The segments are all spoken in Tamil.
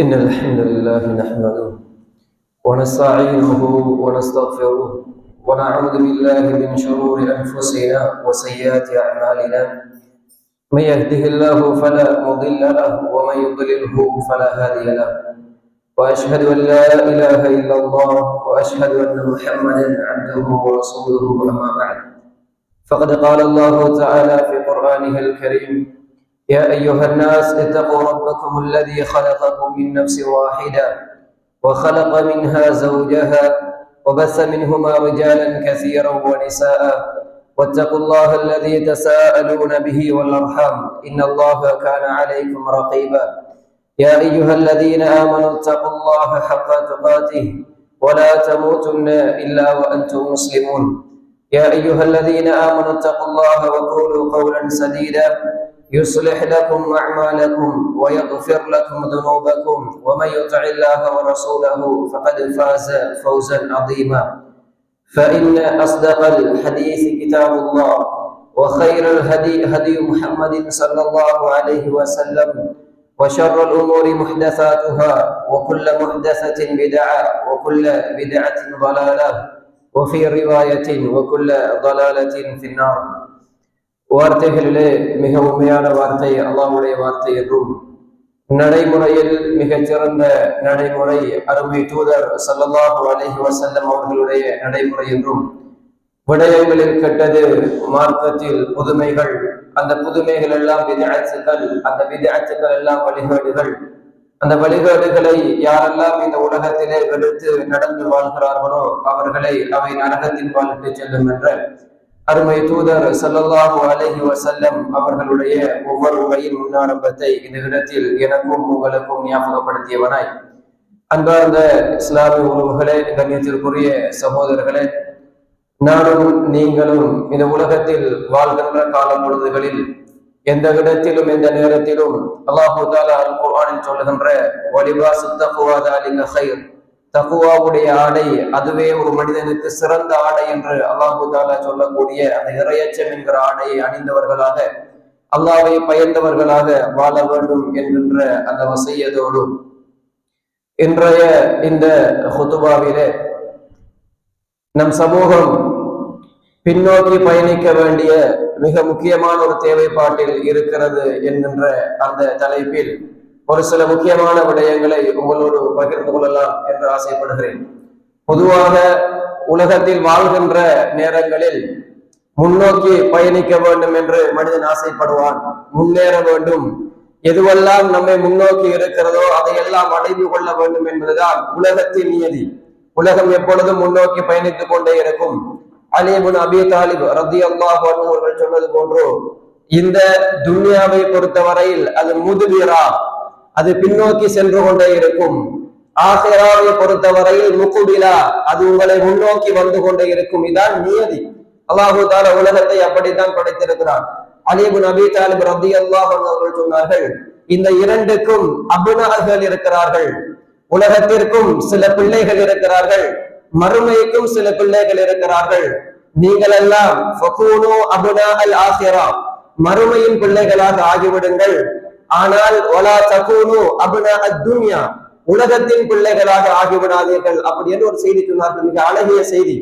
إن الحمد لله نحمده ونستعينه ونستغفره ونعوذ بالله من شرور أنفسنا وسيئات أعمالنا. من يهده الله فلا مضل له ومن يضلله فلا هادي له. وأشهد أن لا إله إلا الله وأشهد أن محمدا عبده ورسوله. أما بعد، فقد قال الله تعالى في قرآنه الكريم: يا أيها الناس اتقوا ربكم الذي خلقكم من نفس واحدة وخلق منها زوجها وبث منهما رجالا كثيرا ونساء واتقوا الله الذي تساءلون به والأرحام إن الله كان عليكم رقيبا. يا أيها الذين آمنوا اتقوا الله حق تقاته ولا تموتن إلا وأنتم مسلمون. يا أيها الذين آمنوا اتقوا الله وقولوا قولا سديدا يصلح لكم أعمالكم ويغفر لكم ذنوبكم، ومن يطع الله ورسوله فقد فاز فوزا عظيما. فإن أصدق الحديث كتاب الله، وخير الهدي هدي محمد صلى الله عليه وسلم، وشر الأمور محدثاتها، وكل محدثة بدعة، وكل بدعة ضلالة، وفي رواية وكل ضلالة في النار. வார்த்தைகளிலே மிக உண்மையான வார்த்தை அல்லாஹ்வுடைய வார்த்தை என்றும், நடைமுறையில் மிகச் சிறந்த நடைமுறை அருமை தூதர் ஸல்லல்லாஹு அலைஹி வஸல்லம் அவர்களுடைய நடைமுறை என்றும், விடயங்களில் கெட்டது, மார்க்கத்தில் புதுமைகள், அந்த புதுமைகள் எல்லாம் பித்அத்துகள், அந்த பித்அத்துகள் எல்லாம் வழிகேடுகள், அந்த வழிகேடுகளை யாரெல்லாம் இந்த உலகத்திலே வெறுத்து நடந்து வாழ்கிறார்களோ அவர்களை அவை நரகத்தின் வாழ்த்து செல்லும் என்ற அருமை தூதர் ஸல்லல்லாஹு அலைஹி வஸல்லம் அவர்களுடைய ஒவ்வொரு உரையின் முன்னாரம்பத்தை இந்த இடத்தில் எனக்கும் உங்களுக்கும் ஞாபகப்படுத்தியவனாய், அன்பார்ந்த இஸ்லாமிய உறவுகளே, கண்ணியத்திற்குரிய சகோதரர்களே, நானும் நீங்களும் இந்த உலகத்தில் வாழ்கின்ற காலம் பொழுதுகளில் எந்த இடத்திலும் எந்த நேரத்திலும் அல்லாஹு தஆலா அல் குர்ஆனில் சொல்லுகின்ற வலிபாசு தக்வா தஆலிக கைர், தக்குவாவுடைய ஆடை அதுவே ஒரு மனிதனுக்கு சிறந்த ஆடை என்று அல்லாஹு தஆலா சொல்லக்கூடிய அந்த இறையச்சம் என்கிற ஆடையை அணிந்தவர்களாக, அல்லாஹ்வை பயந்தவர்களாக வாழ வேண்டும் என்கின்ற அந்த வசியத்தோடு இன்றைய இந்த ஹுதுபாவிலே நம் சமூகம் பின்னோக்கி பயணிக்க வேண்டிய மிக முக்கியமான ஒரு தேவைப்பாட்டில் இருக்கிறது என்கின்ற அந்த தலைப்பில் ஒரு சில முக்கியமான விடயங்களை உங்களோடு பகிர்ந்து கொள்ளலாம் என்று ஆசைப்படுகிறேன். பொதுவாக உலகத்தில் வாழ்கின்ற நேரங்களில் முன்னோக்கி பயணிக்க வேண்டும் என்று மனிதன் ஆசைப்படுவான், முன்னேற வேண்டும், எதுவெல்லாம் நம்மை முன்னோக்கி இருக்கிறதோ அதையெல்லாம் அடைந்து கொள்ள வேண்டும் என்பதுதான் உலகத்தின் நியதி. உலகம் எப்பொழுதும் முன்னோக்கி பயணித்துக் கொண்டே இருக்கும். அலி இப்னு அபீ தாலிப் ரலியல்லாஹு அன்ஹு அவர்கள் சொன்னது போன்று, இந்த துன்யாவை பொறுத்தவரையில் அது முதுபிரா, அது பின்னோக்கி சென்று கொண்டே இருக்கும். ஆகிராவை பொறுத்தவரையில் முகுபிலா, அது உங்களை முன்னோக்கி வந்து கொண்டே இருக்கும். இதான் நியதி. அல்லாஹு தஆலா உலகத்தை அப்படித்தான் படைத்திருக்கிறான். அலி இப்னு அபீ தாலிப் ரலியல்லாஹு அன்ஹு அவர்கள் சொன்னார்கள், இந்த இரண்டுக்கும் அப்னாகள் இருக்கிறார்கள். உலகத்திற்கும் சில பிள்ளைகள் இருக்கிறார்கள், மறுமைக்கும் சில பிள்ளைகள் இருக்கிறார்கள். நீங்கள் எல்லாம் ஃபகூனு அப்னாஅல் ஆகிரா, மறுமையின் பிள்ளைகளாக ஆகிவிடுங்கள். ஆனால் வலா தகூனு அப்னாஅத் துன்யா, உலகத்தின் பிள்ளைகளாக ஆகிவிடாதீர்கள். அப்படி என்று ஒரு செய்தி சொன்னார்கள், மிக அழகிய செய்தி.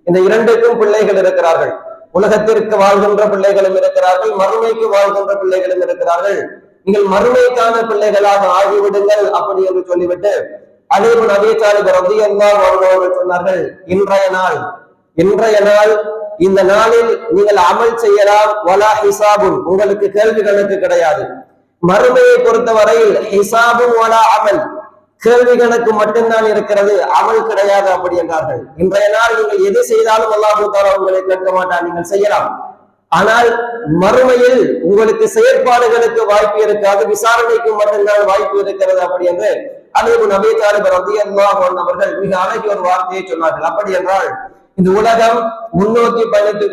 இந்த இரண்டுக்கும் பிள்ளைகள் இருக்கிறார்கள். உலகத்திற்கு வாழ்கின்ற பிள்ளைகளும் இருக்கிறார்கள், மறுமைக்கு வாழ்கின்ற பிள்ளைகளும் இருக்கிறார்கள். நீங்கள் மறுமைக்கான பிள்ளைகளாக ஆகிவிடுங்கள் அப்படி என்று சொல்லிவிட்டு அலி இப்னு அபீ தாலிப் ரலியல்லாஹு அன்ஹு அவர்கள் சொன்னார்கள், இன்றைய நாள், இந்த நாளில் நீங்கள் அமல் செய்யலாம், வலா ஹிசாபுன், உங்களுக்கு கேள்வி கணக்கு கிடையாது. மறுமையை பொறுத்தவரையில் ஹிசாபுன் வலா அமல், கேள்வி கணக்கு மட்டும்தான் இருக்கிறது, அமல் கிடையாது அப்படி என்றார்கள். இன்றைய நாள் நீங்கள் எது செய்தாலும் அல்லாஹ் தஆலா உங்களை கேட்க மாட்டார், நீங்கள் செய்யலாம். ஆனால் மறுமையில் உங்களுக்கு செயற்பாடுகளுக்கு வாய்ப்பு இருக்காது, விசாரணைக்கு மட்டும்தான் வாய்ப்பு இருக்கிறது அப்படி என்று அலி இப்னு அபீ தாலிப் ரலியல்லாஹு அன்ஹு அவர்கள் மிக அழகிய ஒரு வார்த்தையை சொன்னார்கள். அப்படி என்றால் இந்த உலகம்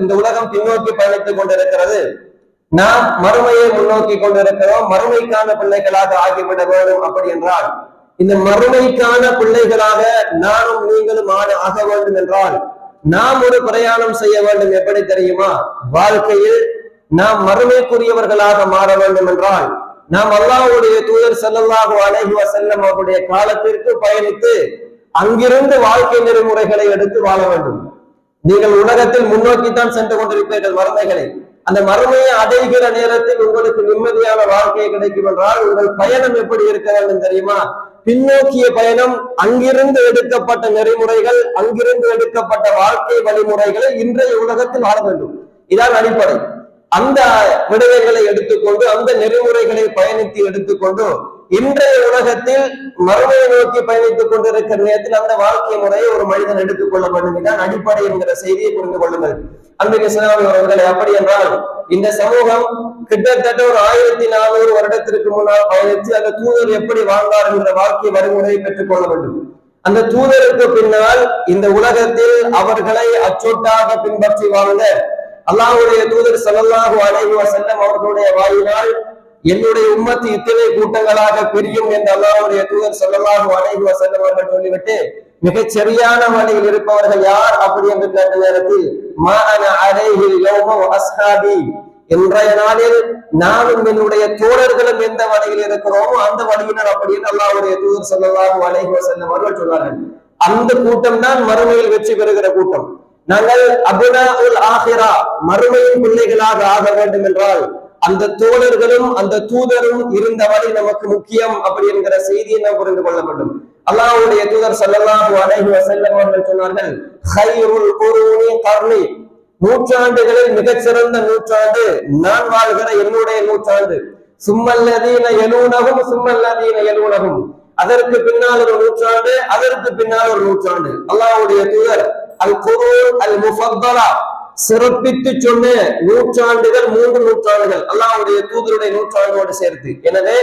இந்த உலகம் பின்னோக்கி பயணித்துக் கொண்டிருக்கிறது. நாம் மறுமையை முன்னோக்கி கொண்டிருக்கிறோம், மறுமைக்கான பிள்ளைகளாக ஆகிவிட வேண்டும். அப்படி என்றால் இந்த மறுமைக்கான பிள்ளைகளாக நானும் நீங்களும் ஆக வேண்டும் என்றால் நாம் ஒரு பிரயாணம் செய்ய வேண்டும். எப்படி தெரியுமா? வாழ்க்கையில் நாம் மறுமைக்குரியவர்களாக மாற வேண்டும் என்றால் நாம் அல்லாஹ்வுடைய தூதர் ஸல்லல்லாஹு அலைஹி வஸல்லம் அவருடைய காலத்திற்கு பயணித்து அங்கிருந்து வாழ்க்கை நெறிமுறைகளை எடுத்து வாழ வேண்டும். நீங்கள் உலகத்தில் முன்னோக்கித்தான் சென்று கொண்டிருப்பீர்கள் மறுமைகளை. அந்த மறுமையை அடைகிற நேரத்தில் உங்களுக்கு நிம்மதியான வாழ்க்கை கிடைக்கும் என்றால் உங்கள் பயணம் எப்படி இருக்க வேண்டும் தெரியுமா? பின்னோக்கிய பயணம். அங்கிருந்து எடுக்கப்பட்ட நெறிமுறைகள், அங்கிருந்து எடுக்கப்பட்ட வாழ்க்கை வழிமுறைகளை இன்றைய உலகத்தில் வாழ வேண்டும். இதான் அடிப்படை. அந்த விடயங்களை எடுத்துக்கொண்டு, அந்த நெறிமுறைகளை பயணித்து எடுத்துக்கொண்டு இன்றைய உலகத்தில் மறுமையை நோக்கி பயணித்துக் கொண்டிருக்கிற நேரத்தில் அந்த வாழ்க்கை முறையை ஒரு மனிதன் எடுத்துக் கொள்ள வேண்டும். இதான் அடிப்படை என்கிற செய்தியை புரிந்து கொள்ளுங்கள். அன்பின் இஸ்லாமிய அவர்களே, அப்படி என்றால் இந்த சமூகம் கிட்டத்தட்ட ஒரு 1400 வருடத்திற்கு முன்னால் பயணித்து அந்த தூதர் எப்படி வாழ்ந்தார் என்ற வாழ்க்கை வழிமுறையை பெற்றுக் கொள்ள வேண்டும். அந்த தூதருக்கு பின்னால் இந்த உலகத்தில் அவர்களை அச்சொட்டாக பின்பற்றி வாழ்ந்த அல்லாஹ்வுடைய தூதர் ஸல்லல்லாஹு அலைஹி வஸல்லம் அவர்களுடைய வாயினால் என்னுடைய உம்மத்து இத்தனை கூட்டங்களாக பிரியும் என்று அல்லாஹ்வுடைய தூதர் ஸல்லல்லாஹு அலைஹி வஸல்லம் அவர்கள் சொல்லிவிட்டு மிகச் சரியான வழியில் இருப்பவர்கள் யார் அப்படி என்று கேட்ட நேரத்தில் மா அன அலைஹி யௌம வ அஸ்ஹாபி, இன்றைய நாளில் நானும் என்னுடைய தோழர்களும் எந்த வழியில் இருக்கிறோமோ அந்த வழியினர் அப்படி என்று அல்லாஹ்வுடைய தூதர் ஸல்லல்லாஹு அலைஹி வஸல்லம் அவர்கள் சொன்னார்கள். அந்த கூட்டம் தான் மறுமையில் வெற்றி பெறுகிற கூட்டம். நாங்கள் அபுனாஉல் ஆஹிரா, மறுமையின் பிள்ளைகளாக ஆக வேண்டும் என்றால் அந்த தோழர்களும் அந்த தூதரும் இருந்த வழி நமக்கு முக்கியம் அப்படி என்கிற செய்தியை நாம் புரிந்து கொள்ள வேண்டும். அல்லாஹ்வுடைய தூதர் ஸல்லல்லாஹு அலைஹி வஸல்லம் அவர்கள் சொன்னார்கள், ഖൈറുல் குரூனி கர்னி, நூற்றாண்டுகளில் மிகச்சிறந்த நூற்றாண்டு நான் வாழ்கிற என்னுடைய நூற்றாண்டு. சும்மல்லதீன யலூனஹும் சும்மல்லதீன யலூனஹும், அதற்கு பின்னால் ஒரு நூற்றாண்டு, அதற்கு பின்னால் ஒரு நூற்றாண்டு. அல்லாஹ்வுடைய தூதர் அல் குரூன் அல் முஃபத்தலா, சிறப்பித்து சொன்ன நூற்றாண்டுகள் 3 நூற்றாண்டுகள் அல்லாஹ்வுடைய தூதருடைய நூற்றாண்டோடு சேர்த்து. எனவே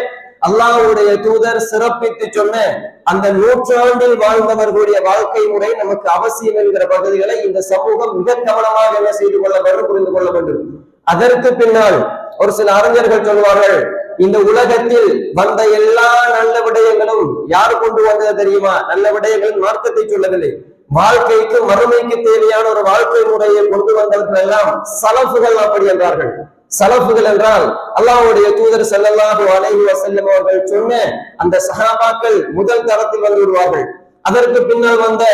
அல்லாஹ்வுடைய தூதர் சிறப்பித்து சொன்ன அந்த நூற்றாண்டில் வாழ்ந்தவர்களுடைய வாழ்க்கை முறை நமக்கு அவசியம் என்கிற பகுதிகளை இந்த சமூகம் மிக கவனமாக என்ன செய்து கொள்ள வேண்டும், புரிந்து கொள்ள வேண்டும். அதற்கு பின்னால் ஒரு சில அறிஞர்கள் சொல்வார்கள், இந்த உலகத்தில் வந்த எல்லா நல்ல விடயங்களும் யார் கொண்டு வந்தது தெரியுமா? நல்ல விடயங்கள் மார்க்கத்தை சொல்லவில்லை, வாழ்க்கைக்கு மறுமைக்கு தேவையான ஒரு வாழ்க்கை முறையை கொண்டு வந்தவர்கள் எல்லாம் சலஃபுகள் அப்படி என்றார்கள். சலஃபுகள் என்றால் அல்லாஹ்வுடைய தூதர் ஸல்லல்லாஹு அலைஹி வஸல்லம் அவர்கள் சொன்ன அந்த சஹாபாக்கள் முதல் தரத்தில் வந்து விடுவார்கள். அதற்கு பின்னால் வந்த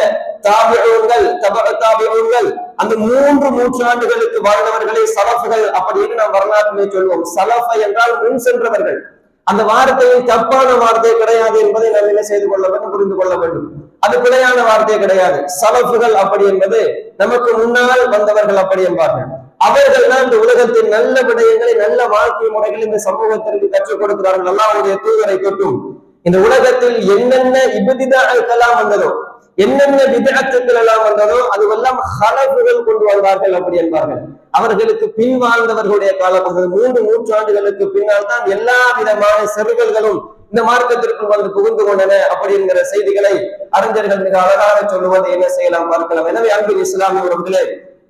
தாபிஊன்கள், தபஅ தாபிஊன்கள், அந்த 3 நூற்றாண்டுகளுக்கு வாழ்ந்தவர்களை சலஃபுகள் அப்படின்னு நாம் வரலாற்றிலே சொல்வோம். சலஃப என்றால் முன் சென்றவர்கள். அந்த வார்த்தையில் தப்பான வார்த்தை கிடையாது என்பதை நாம் என்ன செய்து கொள்ள வேண்டும், புரிந்து கொள்ள வேண்டும். அது பிழையான வார்த்தை கிடையாது. சலஃபுகள் அப்படி என்பது நமக்கு முன்னால் வந்தவர்கள் அப்படி என்பார்கள். அவர்கள் தான் இந்த உலகத்தின் நல்ல விடயங்களை, நல்ல வாழ்க்கை முறைகளை இந்த சமூகத்திற்கு கற்றுக் கொடுக்கிறார்கள். அல்லாஹ்வுடைய தூதரை தொட்டும் இந்த உலகத்தில் என்னென்ன இப்திதாஅல் வந்ததோ, என்னென்ன விதஅத்துக்கள் எல்லாம் வந்ததோ அதுவெல்லாம் ஹலஃபுகள் கொண்டு வந்தார்கள் அப்படி என்பார்கள். அவர்களுக்கு பின் வாழ்ந்தவர்களுடைய காலப்பகுதி 3 நூற்றாண்டுகளுக்கு பின்னால் தான் எல்லா விதமான செருகல்களும் இந்த மார்க்கத்திற்குள் வந்து புகுந்து கொண்டன அப்படி என்கிற செய்திகளை அறிஞர்கள் மிக அழகாக சொல்லுவதை என்ன செய்யலாம் பார்க்கலாம். எனவே அன்பின் இஸ்லாமிய உறவுகளே,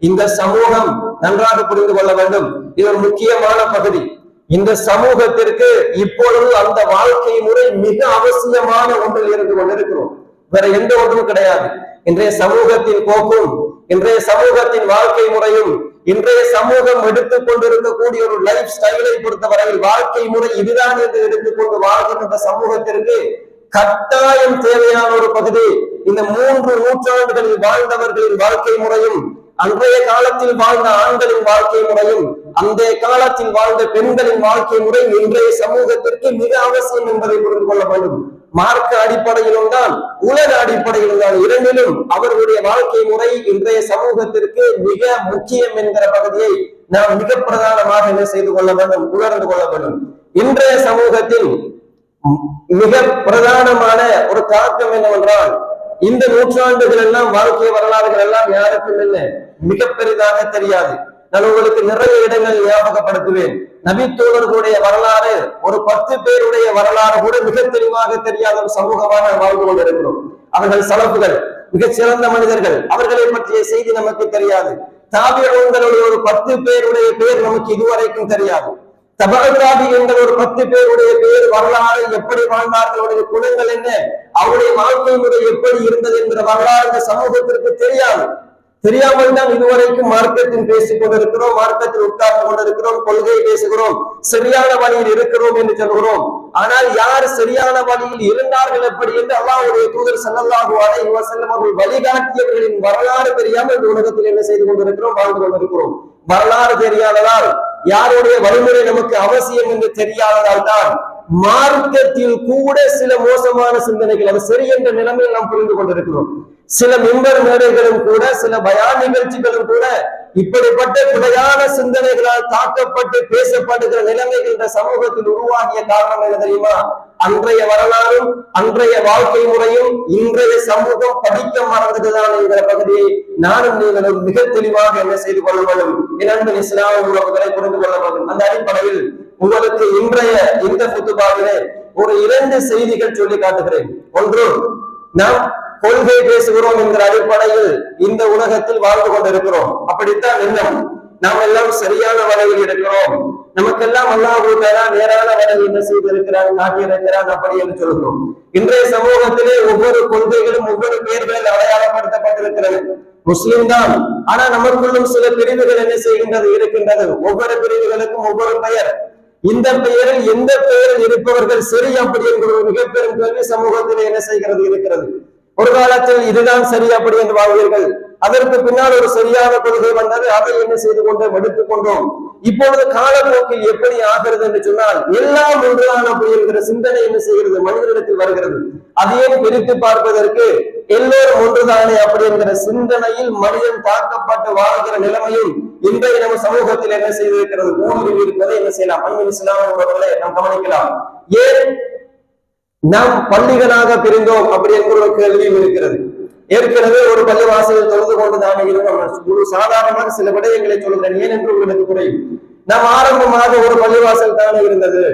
இந்த சமூகம் நன்றாக புரிந்து கொள்ள வேண்டும். இது ஒரு முக்கியமான பகுதி. இந்த சமூகத்திற்கு இப்பொழுது அந்த வாழ்க்கை முறை மிக அவசியமான ஒன்றில் இருந்து கொண்டிருக்கிறோம். வேற எந்த ஒன்றும் கிடையாது. இன்றைய சமூகத்தின் போக்கும், இன்றைய சமூகத்தின் வாழ்க்கை முறையும், இன்றைய சமூகம் எடுத்துக் கொண்டிருக்கக்கூடிய ஒரு லைஃப் ஸ்டைலை பொறுத்தவரையில் வாழ்க்கை முறை இதுதான் என்று எடுத்துக்கொண்டு வாழ்கின்ற சமூகத்திற்கு கட்டாயம் தேவையான ஒரு பகுதி இந்த 3 நூற்றாண்டுகளில் வாழ்ந்தவர்களின் வாழ்க்கை முறையும், அன்றைய காலத்தில் வாழ்ந்த ஆண்களின் வாழ்க்கை முறையும், அந்த காலத்தில் வாழ்ந்த பெண்களின் வாழ்க்கை முறை இன்றைய சமூகத்திற்கு மிக அவசியம் என்பதை புரிந்து கொள்ள வேண்டும். மார்க்க அடிப்படையிலும் தான், உலக அடிப்படையிலும் தான், இரண்டிலும் அவர்களுடைய வாழ்க்கை முறை இன்றைய சமூகத்திற்கு மிக முக்கியம் என்கிற பகுதியை நாம் மிக பிரதானமாக என்ன செய்து கொள்ள வேண்டும், உணர்ந்து கொள்ள வேண்டும். இன்றைய சமூகத்தில் மிக பிரதானமான ஒரு தாக்கம் என்னவென்றால், இந்த நூற்றாண்டுகள் எல்லாம் வாழ்க்கை வரலாறுகள் எல்லாம் யாருக்கும் இல்லை, மிக பெரிதாக தெரியாது. நான் உங்களுக்கு நிறைய இடங்கள் ஞாபகப்படுத்துவேன். நபித்தோழர்களுடைய வரலாறு, ஒரு 10 பேருடைய வரலாறு கூட மிக தெளிவாக தெரியாத ஒரு சமூகமாக வாழ்ந்து கொண்டிருக்கிறோம். அவர்கள் சலஃபுகள், மிகச் சிறந்த மனிதர்கள், அவர்களை பற்றிய செய்தி நமக்கு தெரியாது. தாபிஊன்களுடைய ஒரு 10 பேருடைய பேர் நமக்கு இதுவரைக்கும் தெரியாது. தபஅ தாபிஊன்கள் ஒரு 10 பேருடைய பேர், வரலாறு, எப்படி வாழ்ந்தார்கள், அவருடைய குணங்கள் என்ன, அவருடைய வாழ்க்கை முறை எப்படி இருந்தது என்கிற வரலாறு இந்த சமூகத்திற்கு தெரியாது. தெரியாமல் தான் இதுவரைக்கும் மார்க்கத்தில் பேசிக் கொண்டிருக்கிறோம், மார்க்கத்தில் உட்கார்ந்து கொண்டிருக்கிறோம், கொள்கை பேசுகிறோம், சரியான வழியில் இருக்கிறோம் என்று சொல்கிறோம். ஆனால் யார் சரியான வழியில் இருந்தார்கள் எப்படி என்று அல்லாஹ்வுடைய தூதர் ஸல்லல்லாஹு அலைஹி வஸல்லம் அவர்கள் வழிகாட்டியவர்களின் வரலாறு தெரியாமல் இந்த உலகத்தில் என்ன செய்து கொண்டிருக்கிறோம், வாழ்ந்து கொண்டிருக்கிறோம். வரலாறு தெரியாததால், யாருடைய வழிமுறை நமக்கு அவசியம் என்று தெரியாததால் தான் மார்க்கத்தில் கூட சில மோசமான சிந்தனைகள், அது சரி என்ற நிலைமையில் நாம் புரிந்து கொண்டிருக்கிறோம். சில மிம்பர் மேடைகளும் கூட, சில பயான் நிகழ்ச்சிகளும் கூட இப்படிப்பட்ட பிழையான சிந்தனைகளால் தாக்கப்பட்டு பேசப்படுகிற நிலைமைகள் இந்த சமூகத்தில் உருவாகிய காரணம் என்ன தெரியுமா? அன்றைய வரலாறும் அன்றைய வாழ்க்கை முறையும் இன்றைய சமூகம் படிக்க மறந்ததுதான் என்கிற பகுதியை நானும் நீங்களும் மிக தெளிவாக என்ன செய்து கொள்ள வேண்டும். இரண்டு இஸ்லாமிய உறவுகளை புரிந்து கொள்ள வேண்டும். அந்த அடிப்படையில் உங்களுக்கு இன்றைய இந்த குத்துபாவிலே ஒரு 2 செய்திகள் சொல்லி காட்டுகிறேன். ஒன்று, நாம் கொள்கை பேசுகிறோம் என்கிற அடிப்படையில் இந்த உலகத்தில் வாழ்ந்து கொண்டிருக்கிறோம். அப்படித்தான் எண்ணம். நாம் எல்லாம் சரியான வழியில் இருக்கிறோம், நமக்கெல்லாம் அல்லாஹ் நேரான வழியில் என்ன செய்திருக்கிறார், காட்டியிருக்கிறார், அப்படி என்று சொல்கிறோம். இன்றைய சமூகத்திலே ஒவ்வொரு கொள்கைகளும் ஒவ்வொரு பெயர்களில் அடையாளப்படுத்தப்பட்டிருக்கிறது. முஸ்லிம் தான், ஆனா நமக்குள்ளும் சில பிரிவுகள் என்ன செய்கின்றது, இருக்கின்றது. ஒவ்வொரு பிரிவுகளுக்கும் ஒவ்வொரு பெயர். இந்த பெயரில் எந்த பெயரில் இருப்பவர்கள் சரி அப்படி என்கிற ஒரு மிகப்பெரும் கேள்வி சமூகத்தில் என்ன செய்கிறது, இருக்கிறது. ஒரு காலத்தில் இதுதான் சரி அப்படி என்று வாழ்வீர்கள். அதற்கு பின்னால் ஒரு சரியான கொள்கை வந்தது, அதை என்ன செய்து கொண்டோம், எடுத்துக் கொண்டோம். இப்பொழுது காலப்போக்கில் எப்படி ஆகிறது என்று சொன்னால், எல்லாம் ஒன்றுதான் அப்படி என்கிற சிந்தனை என்ன செய்கிறது, மனிதனிடத்தில் வருகிறது. அதையே பிரித்து பார்ப்பதற்கு எல்லோரும் ஒன்றுதானே அப்படி என்கிற சிந்தனையில் மனிதன் தாக்கப்பட்டு வாழ்கிற நிலைமையும் இன்றைய நம்ம சமூகத்தில் என்ன செய்திருக்கிறது, ஊடுருவி இருப்பதை என்ன செய்யலாம், அன்பின் இஸ்லாமியர்களே நாம் கவனிக்கலாம். ஏன் நாம் பள்ளிகளாக பிரிந்தோம் அப்படி என்கிற ஒரு கேள்வியும் இருக்கிறது. ஏற்கனவே ஒரு பள்ளிவாசலில் தொழுது கொண்டுதானே ஒரு சாதாரணமாக சில விடயங்களை சொல்கிறேன், ஏன் என்று உங்களுக்கு புரியும். நாம் ஆரம்பமாக ஒரு பள்ளிவாசல் தானே இருந்தது,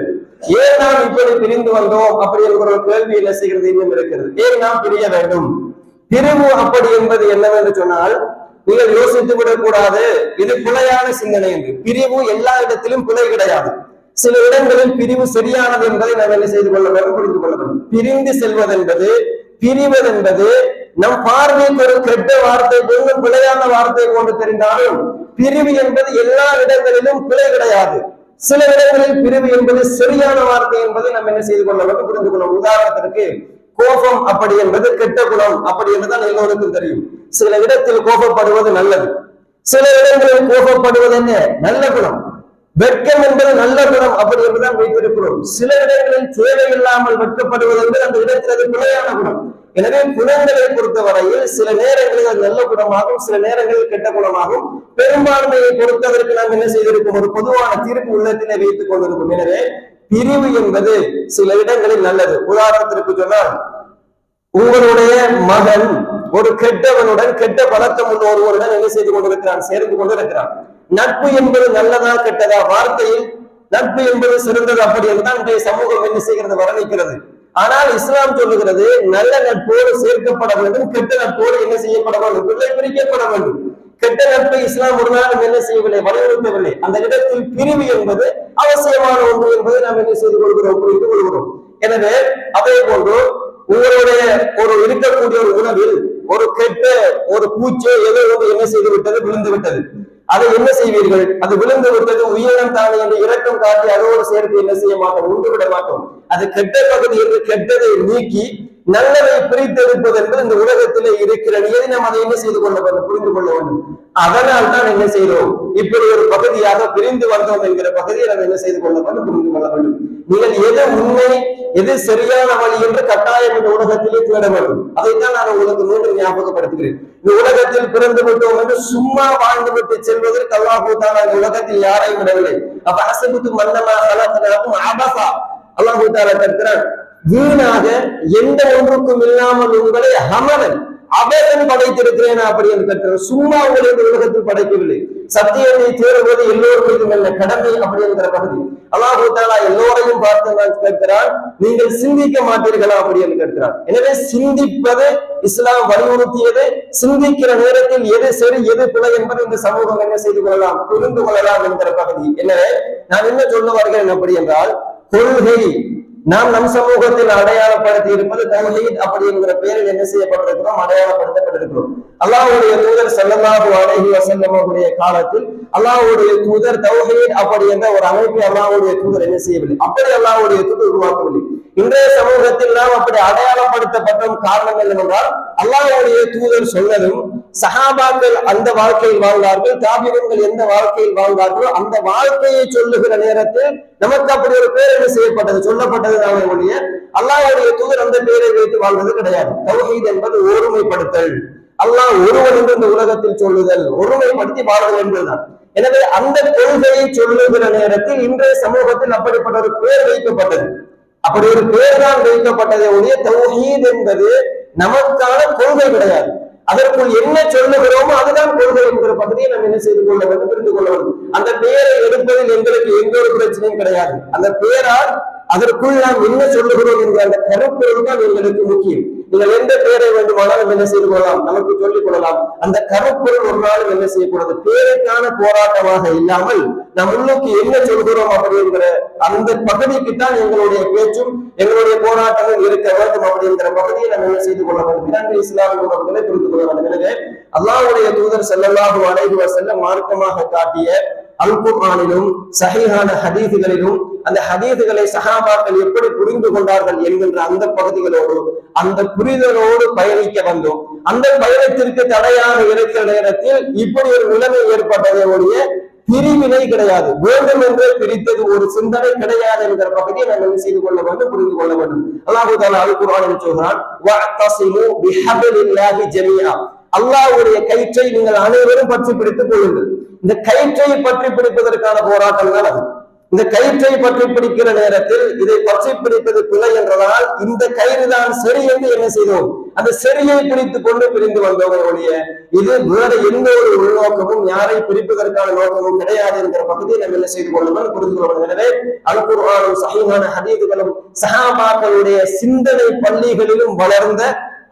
ஏன் நாம் இப்படி பிரிந்து வந்தோம் அப்படி என்கிற ஒரு கேள்வி என்ன செய்கிறது, இன்னும் இருக்கிறது. ஏன் நாம் பிரிய வேண்டும்? பிரிவு அப்படி என்பது என்னவென்று சொன்னால், நீங்கள் யோசித்து விடக்கூடாது இது பிழையான சிந்தனை என்று. பிரிவு எல்லா இடத்திலும் பிழை கிடையாது. சில இடங்களில் பிரிவு சரியானது என்பதை நாம் என்ன செய்து கொள்ள வேண்டும், புரிந்து கொள்ள வேண்டும். பிரிந்து செல்வதென்பது, பிரிவதென்பது நம் பார்வைக்கு ஒரு கெட்ட வார்த்தை போன்று பிழையான வார்த்தை போன்று தெரிந்தாலும் பிரிவு என்பது எல்லா இடங்களிலும் பிழை கிடையாது. சில இடங்களில் பிரிவு என்பது சரியான வார்த்தை என்பதை நாம் என்ன செய்து கொள்ள வேண்டும், புரிந்து கொள்ள. உதாரணத்திற்கு, கோபம் அப்படி என்பது கெட்ட குணம் அப்படி என்றுதான் எல்லோருக்கும் தெரியும். சில இடத்தில் கோபப்படுவது நல்லது, சில இடங்களில் கோபப்படுவது என்ன, நல்ல குணம். வெட்கம் என்பது நல்ல குணம் அப்படி என்றுதான் வைத்திருக்கிறோம். சில இடங்களில் தேவையில்லாமல் வெட்கப்படுவது என்பது அந்த இடத்தில் அது பிழையான குணம். எனவே குணங்களை பொறுத்தவரையில் சில நேரங்களில் அது நல்ல குணமாகும், சில நேரங்களில் கெட்ட குணமாகும். பெரும்பான்மையை பொறுத்தவரைக்கு நாம் என்ன செய்திருக்கும், ஒரு பொதுவான தீர்ப்பு உள்ளத்திலே வைத்துக் கொண்டிருக்கும். எனவே பிரிவு என்பது சில இடங்களில் நல்லது. உதாரணத்திற்கு சொன்னால், உங்களுடைய மகன் ஒரு கெட்டவனுடன், கெட்ட பழக்கம் உள்ள ஒருவருடன் என்ன செய்து கொண்டிருக்கிறான், சேர்ந்து கொண்டிருக்கிறான். நட்பு என்பது நல்லதா கெட்டதா? வார்த்தையில் நட்பு என்பது சிறந்தது அப்படி என்றுதான் இன்றைய சமூகம் என்ன செய்கிறது, வர்ணிக்கிறது. ஆனால் இஸ்லாம் சொல்லுகிறது, நல்ல நட்போடு சேர்க்கப்பட வேண்டும், கெட்ட நட்போடு என்ன செய்யப்பட வேண்டும், பிள்ளை பிரிக்கப்பட வேண்டும். கெட்ட நட்பை இஸ்லாம் ஒரு நாளும் என்ன செய்யவில்லை, வலியுறுத்தவில்லை. அந்த இடத்தில் பிரிவு என்பது அவசியமான ஒன்று என்பதை நாம் என்ன செய்து கொள்கிறோம், புரிந்து கொள்கிறோம். எனவே அதே போன்று உங்களுடைய ஒரு இருக்கக்கூடிய ஒரு உணவில் ஒரு கெட்ட ஒரு பூச்சோ ஏதோ ஒன்று என்ன செய்து விட்டது, விழுந்து விட்டது. அதை என்ன செய்வீர்கள், அது விழுந்து விட்டது, உயிரினம் தானே என்று இரக்கம் காட்டி அதோடு சேர்த்து என்ன செய்ய மாட்டோம், உண்டு விட மாட்டோம். அது கெட்ட பகுதி என்று கெட்டதை நீக்கி நல்லதை பிரித்தெடுப்பது என்பது இந்த உலகத்திலே இருக்கிற நியதி. நாம் அதை என்ன செய்து கொள்ள வேண்டும், புரிந்து கொள்ள வேண்டும். அதனால் தான் என்ன செய்தோம், இப்படி ஒரு பகுதியாக பிரிந்து வந்தோம் என்கிற பகுதியை நாம் என்ன செய்து கொள்ள வேண்டும், புரிந்து கொள்ள வேண்டும். நீங்கள் எது உண்மை, எது சரியான வழி என்று கட்டாயம் இந்த உலகத்திலே தேட வேண்டும். அதைத்தான் நான் உங்களுக்கு மீண்டும் ஞாபகப்படுத்துகிறேன். இந்த உலகத்தில் பிறந்து விட்டோம் என்று சும்மா வாழ்ந்து விட்டு செல்வதற்கு அல்லாஹ் தஆலா இந்த உலகத்தில் யாரையும் விடவில்லை. அப்ப அஸபுத்து மன்னமா ஹலகனாகும் அபஸா, அல்லாஹ் தஆலா கேட்கிறார், வீணாக எந்த ஒன்றுக்கும் இல்லாமல் உங்களை ஹமலன் அபேதன் படைத்திருக்கிறேன் அப்படி என்று கேட்கிறார். சும்மா உங்களை இந்த உலகத்தில் படைக்கவில்லை. சத்தியத்தை தேடுவது எல்லோருக்கும் என்ன கடமை அப்படி என்கிற பகுதி. அல்லாஹ் தஆலா எல்லோரையும் பார்த்து கேட்கிறார், நீங்கள் சிந்திக்க மாட்டீர்களா அப்படி என்று கேட்கிறார். எனவே சிந்திப்பது இஸ்லாம் வலியுறுத்தியது. சிந்திக்கிற நேரத்தில் எது சரி எது பிழை என்பது இந்த சமூகம் என்ன செய்து கொள்ளலாம், புரிந்து கொள்ளலாம் என்கிற பகுதி. எனவே நான் என்ன சொல்ல வருகிறேன் அப்படி என்றால், கொள்கை நாம் நம் சமூகத்தில் அடையாளப்படுத்தி இருப்பது தௌஹீத் அப்படி என்கிற பெயரில் என்ன செய்யப்பட்டிருக்கிறோம், அடையாளப்படுத்தப்பட்டிருக்கிறோம். அல்லாஹ்வுடைய தூதர் ஸல்லல்லாஹு அலைஹி வஸல்லம் அவருடைய காலத்தில் அல்லாஹ்வுடைய தூதர் தௌஹீத் அப்படி என்ற ஒரு அமைப்பை அல்லாஹ்வுடைய தூதர் என்ன செய்யவில்லை, அப்படி அல்லாஹ்வுடைய தூதர் உருவாக்கவில்லை. இன்றைய சமூகத்தில் நாம் அப்படி அடையாளப்படுத்தப்பட்ட காரணம் என்னவென்றால் அல்லாஹ்வுடைய தூதர் சொன்னதும் சஹாபாக்கள் அந்த வாழ்க்கையில் வாழ்ந்தார்கள், தாபிஈன்கள் எந்த வாழ்க்கையில் வாழ்ந்தார்களோ அந்த வாழ்க்கையை சொல்லுகிற நேரத்தில் நமக்கு அப்படி ஒரு பேர் என்ன செய்யப்பட்டது, சொல்லப்பட்டது நாமே ஒழிய அல்லாஹ்வுடைய தூதர் அந்த பேரை வைத்து வாழ்ந்தது கிடையாது. தௌஹீத் என்பது ஒருமைப்படுத்தல், அல்லாஹ் ஒருவன் என்று இந்த உலகத்தில் சொல்லுதல், ஒருமைப்படுத்தி வாழ்தல் என்பதுதான். எனவே அந்த கொள்கையை சொல்லுகிற நேரத்தில் இன்றைய சமூகத்தில் அப்படிப்பட்ட ஒரு பேர் வைக்கப்பட்டது. அப்படி ஒரு பேர் தான் வைக்கப்பட்டதை ஒழிய தௌஹீத் என்பது நமக்கான கொள்கை கிடையாது. அதற்குள் என்ன சொல்லுகிறோமோ அதுதான் கொள்கை என்கிற பகுதியை நாம் என்ன செய்து கொள்ள வேண்டும், புரிந்து கொள்ள வேண்டும். அந்த பெயரை எடுப்பதில் எங்களுக்கு எந்த ஒரு பிரச்சனையும் கிடையாது. அந்த பெயரால் அதற்குள் நாம் என்ன சொல்லுகிறோம் என்ற அந்த கருப்பொருள் தான் எங்களுக்கு முக்கியம். நீங்கள் எந்த பெயரை வேண்டுமானாலும் என்ன செய்து கொள்ளலாம், நமக்கு சொல்லிக் கொள்ளலாம். அந்த கருப்பொருள் ஒரு நாளும் என்ன செய்யக்கூடாது, பேருக்கான போராட்டமாக இல்லாமல் நம் உள்ளுக்கு என்ன சொல்கிறோம் அப்படிங்கிற அந்த பகுதிக்குத்தான் எங்களுடைய பேச்சும் எங்களுடைய போராட்டமும் இருக்க வேண்டும் அப்படிங்கிற பகுதியை நாம் என்ன செய்து கொள்ள வேண்டும். இரண்டு இஸ்லாமிய உறவுகளை புரிந்து கொள்ள வேண்டும். எனவே அல்லாஹ்வுடைய தூதர் ஸல்லல்லாஹு அலைஹி வஸல்லம் மார்க்கமாக காட்டிய அல் குர்ஆனிலும் சஹீஹான ஹதீஸ்களிலும் அந்த ஹதீஸ்களை சஹாபாக்கள் எப்படி புரிந்து கொண்டார்கள் என்கின்ற அந்த பகுதிகளோடு அந்த புரிதலோடு பயணிக்க வந்தோம். அந்த பயணத்திற்கு தடையாக இருக்கிற நேரத்தில் இப்படி ஒரு நிலைமை ஏற்பட்டதை ஒழிய பிரிவினை கிடையாது, வேண்டும் என்றே பிரித்தது ஒரு சிந்தனை கிடையாது என்கிற பகுதியை நாம் என்ன செய்து கொள்ள வேண்டும், புரிந்து கொள்ள வேண்டும். அல்லாஹ் தஆலா அல் குர்ஆனில் சொல்கிறான், வஅத்தஸிமு பிஹப்லில்லாஹி ஜமீஆ, அல்லாஹ்வுடைய கயிற்றை நீங்கள் அனைவரும் பற்றி பிடித்துக் கொள்ளுங்கள். இந்த கயிற்றை பற்றி பிடிப்பதற்கான போராட்டம் தான் அது. இந்த கயிற்றை பற்றி பிடிக்கிற நேரத்தில் இதை பற்றி பிடிப்பது பிழை என்றதால் இந்த கயிறு தான் சரி என்று என்ன செய்தோம், அந்த சரியை பிடித்துக் கொண்டு பிரிந்து வந்தவர்களுடைய இது வேற எந்த ஒரு உள்நோக்கமும் யாரை பிரிப்பதற்கான நோக்கமும் கிடையாது என்கிற பகுதியை நம்ம என்ன செய்து கொள்ளணும், புரிந்து கொள்ளணும். எனவே அல் குர்ஆனும் சஹீஹான ஹதீஸ்களும் சஹாபாக்களுடைய சிந்தனை பள்ளிகளிலும் வளர்ந்த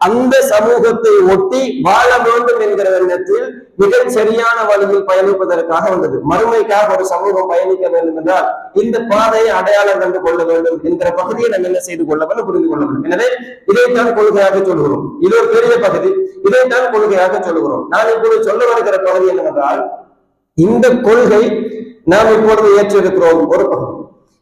அந்த சமூகத்தை ஒட்டி வாழ வேண்டும் என்கிற எண்ணத்தில் மிகச் சரியான வழியில் பயணிப்பதற்காக வந்தது. மறுமைக்காக ஒரு சமூகம் பயணிக்க வேண்டும் என்றால் இந்த பாதையை அடையாளம் கண்டு கொள்ள வேண்டும் என்கிற பகுதியை நம்ம என்ன செய்து கொள்ள வேண்டும், புரிந்து கொள்ள வேண்டும். எனவே இதைத்தான் கொள்கையாக சொல்கிறோம். இது ஒரு பெரிய பகுதி, இதைத்தான் கொள்கையாக சொல்லுகிறோம். நான் இப்போது சொல்ல வருகிற பகுதி என்னவென்றால் இந்த கொள்கை நாம் இப்பொழுது ஏற்றிருக்கிறோம் ஒரு பகுதி.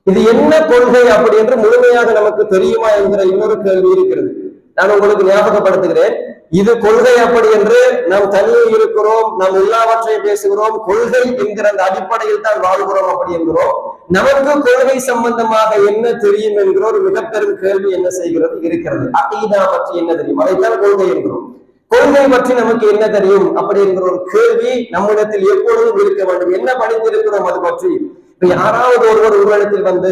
இது என்ன கொள்கை அப்படி என்று முழுமையாக நமக்கு தெரியுமா என்கிற இன்னொரு கேள்வி இருக்கிறது. நான் உங்களுக்கு ஞாபகப்படுத்துகிறேன், இது கொள்கை அப்படி என்று நாம் தனியே இருக்கிறோம், நாம் எல்லாவற்றையும் பேசுகிறோம், கொள்கை என்கிற அந்த அடிப்படையில் தான் வாழ்கிறோம் அப்படி என்கிறோம். நமக்கு கொள்கை சம்பந்தமாக என்ன தெரியும் என்கிற ஒரு மிக பெரும் கேள்வி என்ன செய்கிறது இருக்கிறது. அகீதா பற்றி என்ன தெரியும், அதைத்தான் கொள்கை என்கிறோம். கொள்கை பற்றி நமக்கு என்ன தெரியும் அப்படி என்கிற ஒரு கேள்வி நம்மிடத்தில் எப்பொழுதும் இருக்க வேண்டும். என்ன படித்திருக்கிறோம் அது பற்றி. இப்ப யாராவது ஒருவர் உங்களிடத்தில் வந்து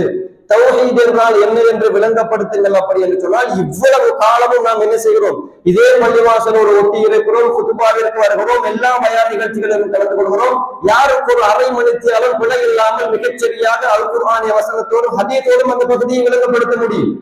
தௌஹீத் என்றால் என்ன என்று விளங்கப்படுத்துங்கள் அப்படி என்று சொன்னால் இவ்வளவு காலமும் நாம் என்ன செய்கிறோம், இதே பள்ளிவாசலோடு ஒட்டி இருக்கிறோம், குத்துபாவிற்கு வருகிறோம், எல்லா பயான் நிகழ்ச்சிகளிலும் கலந்து கொள்கிறோம். யாருக்கு ஒரு அரை மணித்தியாலும் பிழை இல்லாமல் மிகச்சரியாக அல் குர்ஆனிய வசனத்தோடும் ஹதீஸோடும் அந்த பகுதியை விளங்கப்படுத்த முடியும்.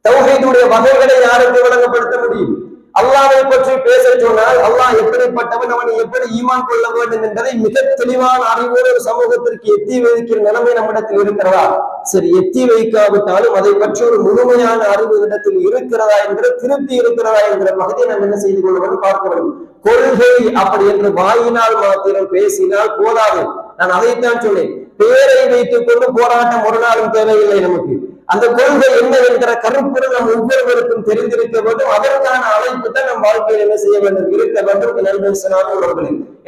தௌஹீதுடைய வகைகளை யாருக்கு விளங்கப்படுத்த முடியும். அல்லாஹ்வை பற்றி பேச சொன்னால் அல்லாஹ் எப்படிப்பட்டவன், அவனை எப்படி ஈமான் கொள்ள வேண்டும் என்பதை மிக தெளிவான அறிவோடு ஒரு சமூகத்திற்கு எத்தி வைக்கிற நிலைமை நம்மிடத்தில் இருக்கிறதா? சரி, எத்தி வைக்காவிட்டாலும் அதை பற்றி ஒரு முழுமையான அறிவு இடத்தில் இருக்கிறதா என்கிற திருப்தி இருக்கிறதா என்கிற பகுதியை நாம் என்ன செய்து கொள்ள வேண்டும், பார்க்க வேண்டும். கொள்கை அப்படி என்று வாயினால் மாத்திரம் பேசினால் போதாது. நான் அதைத்தான் சொன்னேன், பேரை வைத்துக் கொண்டு போராட்டம் ஒரு நாளும் தேவையில்லை. நமக்கு அந்த கொள்கை என்ன என்கிற கருப்பொருள் நம் ஒவ்வொருவருக்கும் தெரிந்திருக்க வேண்டும். அதற்கான அழைப்பு தான் நம் வாழ்க்கையில் என்ன செய்ய வேண்டும், இருக்க வேண்டும்.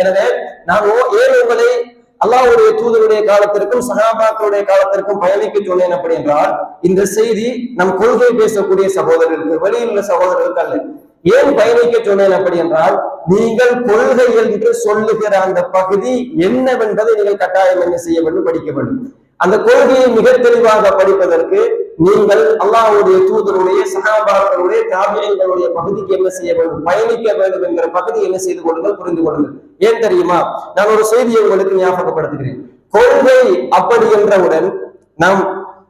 எனவே நான் ஏன் உங்களை அல்லாஹ்வுடைய தூதருடைய காலத்திற்கும் சஹாபாக்களுடைய காலத்திற்கும் பயணிக்க சொன்னேன் அப்படி என்றால் இந்த செய்தி நம் கொள்கை பேசக்கூடிய சகோதரர்களுக்கு, வெளியில் உள்ள சகோதரர்களுக்கு அல்ல. ஏன் பயணிக்க சொன்னேன் அப்படி என்றால் நீங்கள் கொள்கை என்று சொல்லுகிற அந்த பகுதி என்னவென்பதை நீங்கள் கட்டாயம் என்ன செய்ய வேண்டும், படிக்க வேண்டும். அந்த கொள்கையை மிக தெளிவாக படிப்பதற்கு நீங்கள் அல்லாஹ்வுடைய தூதருடைய சஹாபாக்களுடைய தாபிஈன்களுடைய பகுதிக்கு என்ன செய்ய வேண்டும், பயணிக்க வேண்டும் என்கிற பகுதி என்ன செய்து கொள்ளுங்கள், புரிந்து கொள்ளுங்கள். ஏன் தெரியுமா? நான் ஒரு செய்தியை உங்களுக்கு ஞாபகப்படுத்துகிறேன். கொள்கை அப்படி என்றவுடன் நாம்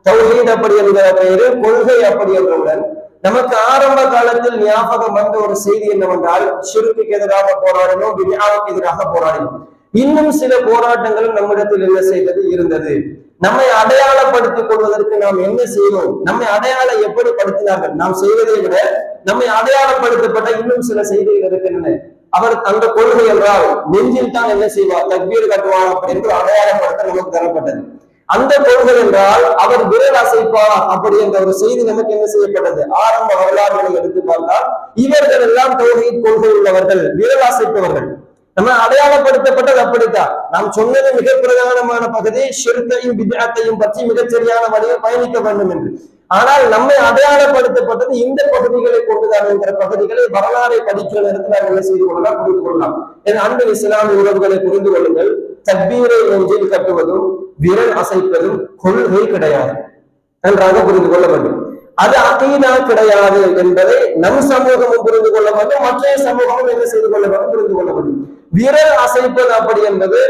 தௌஹீத் அப்படி என்கிற பெயரில் கொள்கை அப்படி என்றவுடன் நமக்கு ஆரம்ப காலத்தில் ஞாபகம் வந்த ஒரு செய்தி என்னவென்றால் ஷிர்க்குக்கு எதிராக போராடினோம், பித்ஆவுக்கு எதிராக போராடினோம். இன்னும் சில போராட்டங்களும் நம்மிடத்தில் என்ன செய்தது இருந்தது. நம்மை அடையாளப்படுத்திக் கொள்வதற்கு நாம் என்ன செய்வோம், நம்மை அடையாளம் எப்படி படுத்தினார்கள், நாம் செய்வதை விட நம்மை அடையாளப்படுத்தப்பட்ட இன்னும் சில செய்திகள் இருக்கின்றன. அவர் அந்த கொள்கை என்றால் நெஞ்சில் தான் என்ன செய்வார், தக்பீர் கட்டுவார் அப்படி என்று அடையாளப்படுத்த நமக்கு தரப்பட்டது. அந்த கொள்கை என்றால் அவர் விரல் அசைப்பார் அப்படி என்ற ஒரு செய்தி நமக்கு என்ன செய்யப்பட்டது. ஆரம்ப வரலாறுகளை எடுத்து பார்த்தால் இவர்கள் எல்லாம் தௌஹீத் கொள்கை உள்ளவர்கள், விரல் அசைப்பவர்கள். நம்ம அடையாளப்படுத்தப்பட்டது அப்படித்தான். நாம் சொன்னது மிக பிரதானமான பகுதி ஷிர்கையும் பித்அத்தையும் பற்றி மிகச்சரியான வழியில் பயணிக்க வேண்டும் என்று. ஆனால் நம்மை அடையாளப்படுத்தப்பட்டது இந்த பகுதிகளை கொண்டுதான் என்கிற பகுதிகளை வரலாறை படிக்கிற நேரத்தில் என்ன செய்து கொள்ளலாம், புரிந்து கொள்ளலாம். என் அன்பு இஸ்லாமிய உறவுகளை புரிந்து கொள்ளுங்கள். தக்பீரை நெஞ்சில் கட்டுவதும் விரல் அசைப்பதும் கொள்கை கிடையாது, நன்றாக புரிந்து கொள்ள வேண்டும். அது அகீதா கிடையாது என்பதை நம் சமூகமும் புரிந்து கொள்ள வேண்டும், மற்ற சமூகமும் என்ன செய்து கொள்ள வேண்டும், புரிந்து கொள்ள வேண்டும். விரல் அசைப்பது அப்படி என்பது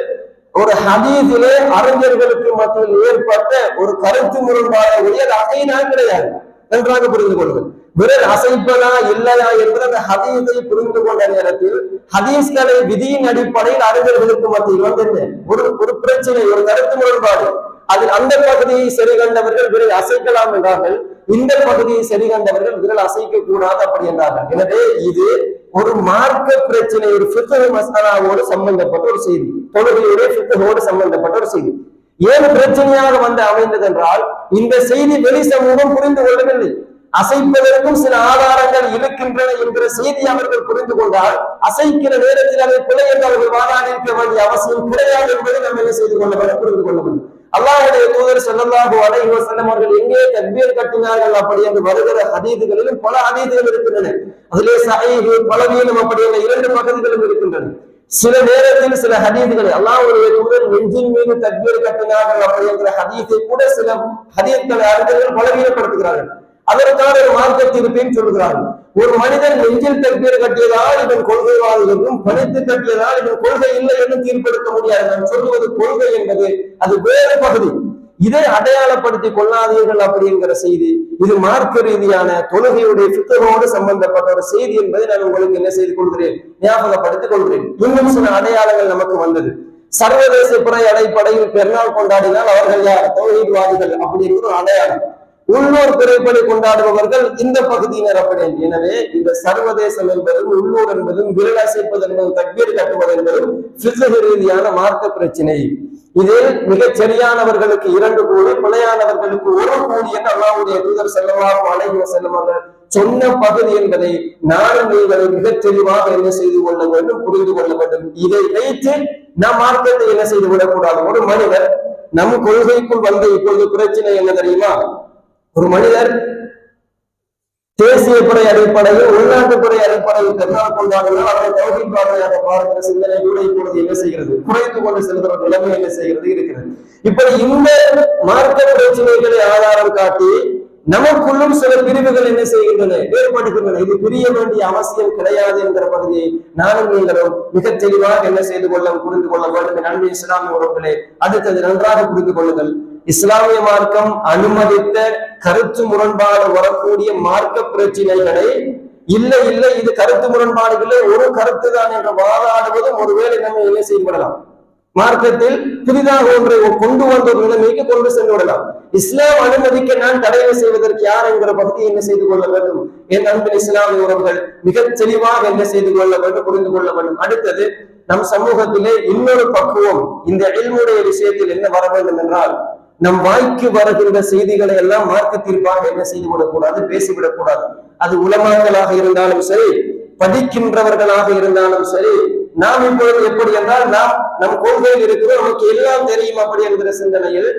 ஒரு ஹதீஸிலே அறிஞர்களுக்கு மத்தியில் ஏற்பட்ட ஒரு கருத்து முரண்பாடு, அது அகீதா கிடையாது, நன்றாக புரிந்து கொள்வது. விரல் அசைப்பதா இல்லையா என்பது அந்த ஹதீஸை புரிந்து கொண்ட நேரத்தில் ஹதீஸ்களை விதியின் அடிப்படையில் அறிஞர்களுக்கு மத்தியில் வந்து ஒரு பிரச்சனை, ஒரு கருத்து முரண்பாடு. அதில் அந்த பகுதியை சரி கண்டவர்கள் விரல் அசைக்கலாம் என்றார்கள், இந்த பகுதியை சரி கண்டவர்கள் விரல் அசைக்க கூடாது அப்படி என்றார்கள். எனவே இது ஒரு மார்க்க பிரச்சனை, ஒரு ஃபிக்ஹ் மஸ்அலாவோடு சம்பந்தப்பட்ட ஒரு செய்தி, தொழுகையுடைய ஃபிக்ஹோடு சம்பந்தப்பட்ட ஒரு செய்தி. ஏன் பிரச்சனையாக வந்து அமைந்தது என்றால் இந்த செய்தி வெளி சமூகம் புரிந்து கொள்ளவில்லை. அசைப்பதற்கும் சில ஆதாரங்கள் இருக்கின்றன என்கிற செய்தி அவர்கள் புரிந்து கொண்டால் அசைக்கிற நேரத்தில் அதை பிழை என்று அவர்கள் வாதாடி இருக்க வேண்டிய அவசியம் கிடையாது என்பதை நாம் என்ன செய்து கொள்ள வேண்டும், புரிந்து கொள்ள வேண்டும். அல்லாஹ்வுடைய தூதர் ஸல்லல்லாஹு அலைஹி வஸல்லம் அவர்கள் எங்கே தக்பீர் கட்டினார்கள் அப்படி என்று வருகிற ஹதீதுகளிலும் பல ஹதீதுகள் இருக்கின்றன. அதிலே ஸஹீஹ் பலவீனம் அப்படி என்ற இரண்டு பகுதிகளும் இருக்கின்றன. சில நேரத்தில் சில ஹதீதுகளை அல்லாஹ்வுடைய தூதர் நெஞ்சின் மீது தக்பீர் கட்டினார்கள் அப்படி என்கிற ஹதீஸை கூட சில ஹதீஸ்களை அறிஞர்கள் பலவீனப்படுத்துகிறார்கள். அதற்கான ஒரு மார்க்க தீர்ப்பையும் சொல்கிறார்கள். ஒரு மனிதன் நெஞ்சில் தக்பீர் கட்டியதால் இவன் கொள்கைவாதி என்றும், பணித்து கட்டியதால் இவன் கொள்கை இல்லை என்றும் தீர்ப்பெடுக்க முடியாது. நான் சொல்லுவது கொள்கை என்பது அது வேறு பகுதி. இதை அடையாளப்படுத்திக் கொள்ளாதீர்கள் அப்படி என்கிற செய்தி இது மார்க்க ரீதியான தொழுகையுடைய ஃபிக்ஹோடு சம்பந்தப்பட்ட ஒரு செய்தி என்பதை நான் உங்களுக்கு என்ன செய்து கொள்கிறேன், ஞாபகப்படுத்திக் கொள்கிறேன். இன்னும் சில அடையாளங்கள் நமக்கு வந்தது. சர்வதேச பிறை அடிப்படையில் பெருநாள் கொண்டாடினால் அவர்கள் யார், தௌஹீத்வாதிகள் அப்படி இருக்கிற ஒரு அடையாளம். உள்ளூர் பிறைப்படி கொண்டாடுபவர்கள் இந்த பகுதியினர் அப்படி. எனவே இந்த சர்வதேசம் என்பதும் உள்ளூர் என்பதும் விரல் அசைப்பது என்பதும் தக்பீர் கட்டுவது என்பதும் ஃபிக்ஹ் ரீதியான மார்க்க பிரச்சனை. இதில் மிகச் சரியானவர்களுக்கு 2 கோடி, பிழையானவர்களுக்கு 1 கோடி என்று அல்லாஹ்வுடைய தூதர் ஸல்லல்லாஹு அலைஹி வஸல்லம் அவர்கள் சொன்ன பகுதி என்பதை நானும் நீங்கள் மிகத் தெளிவாக என்ன செய்து கொள்ள வேண்டும், புரிந்து கொள்ள வேண்டும். இதை வைத்து நாம் மார்க்கத்தை என்ன செய்து விடக்கூடாது. ஒரு மனிதர் நம் கொள்கைக்குள் வந்து இப்பொழுது பிரச்சனை என்ன தெரியுமா, ஒரு மனிதர் தேசிய துறை அடிப்படையில் உள்நாட்டு துறை அடிப்படையில் பெருநாள் கொண்டாடினால் அவரை தௌஹீத்வாதியாக பார்க்கிற சிந்தனை கூட இப்பொழுது என்ன செய்கிறது, குறைத்து கொண்டு செல்கிற நிலைமை என்ன செய்கிறது இருக்கிறது. இப்படி இந்த மார்க்க பிரச்சனைகளை ஆதாரம் காட்டி நமக்குள்ளும் சில பிரிவுகள் என்ன செய்கின்றன, வேறுபடுகின்றன. இது புரிய வேண்டிய அவசியம் கிடையாது என்கிற பகுதியை நானும் நீங்களும் மிகத் தெளிவாக என்ன செய்து கொள்ள, புரிந்து கொள்ள வேண்டும். நன்மை இஸ்லாமிய உறவுகளே, அடுத்தது நன்றாக புரிந்து கொள்ளுங்கள். இஸ்லாமிய மார்க்கம் அனுமதித்த கருத்து முரண்பாடு வரக்கூடிய மார்க்க பிரச்சனைகளை இல்லை இல்லை இது கருத்து முரண்பாடுகளே ஒரு கருத்து தான் என்று வாதாடுவதும் ஒருவேளை நம்ம என்ன செய்து விடலாம், மார்க்கத்தில் புதிதாக ஒன்றை கொண்டு வந்த ஒரு நிலைமைக்கு கொண்டு சென்று விடலாம். இஸ்லாம் அனுமதிக்க நான் தடை செய்வதற்கு யார் என்கிற பகுதியை என்ன செய்து கொள்ள வேண்டும். என் அன்பின் இஸ்லாமிய உறவுகள் மிகத் தெளிவாக என்ன செய்து கொள்ள வேண்டும், புரிந்து கொள்ள வேண்டும். அடுத்தது நம் சமூகத்திலே இன்னொரு பக்குவம் இந்த இல்முடைய விஷயத்தில் என்ன வர வேண்டும் என்றால், நம் வாய்க்கு வருகின்ற செய்திகளை எல்லாம் மார்க்கத்திற்காக என்ன செய்து விடக்கூடாது, பேசிவிடக் கூடாது. அது உலமாக்களாக இருந்தாலும் சரி, படிக்கின்றவர்களாக இருந்தாலும் சரி. நாம் இப்பொழுது எப்படி என்றால் நம் கொள்கையில் இருக்கிறோம், நமக்கு எல்லாம் தெரியும் அப்படி என்கிற சிந்தனையில்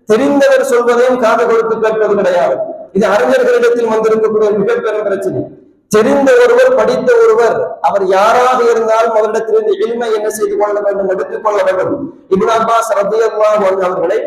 தெரிந்தவர் சொல்வதையும் காது கொடுத்து கேட்பது கிடையாது. இது அறிஞர்களிடத்தில் வந்திருக்கக்கூடிய மிக பெரும் பிரச்சனை. தெரிந்த ஒருவர், படித்த ஒருவர், அவர் யாராக இருந்தாலும் அவரிடத்திலிருந்து இல்மை என்ன செய்து கொள்ள வேண்டும், எடுத்துக் கொள்ள வேண்டும். இப்னு அப்பாஸ் ரலியல்லாஹு அன்ஹு அவர்களை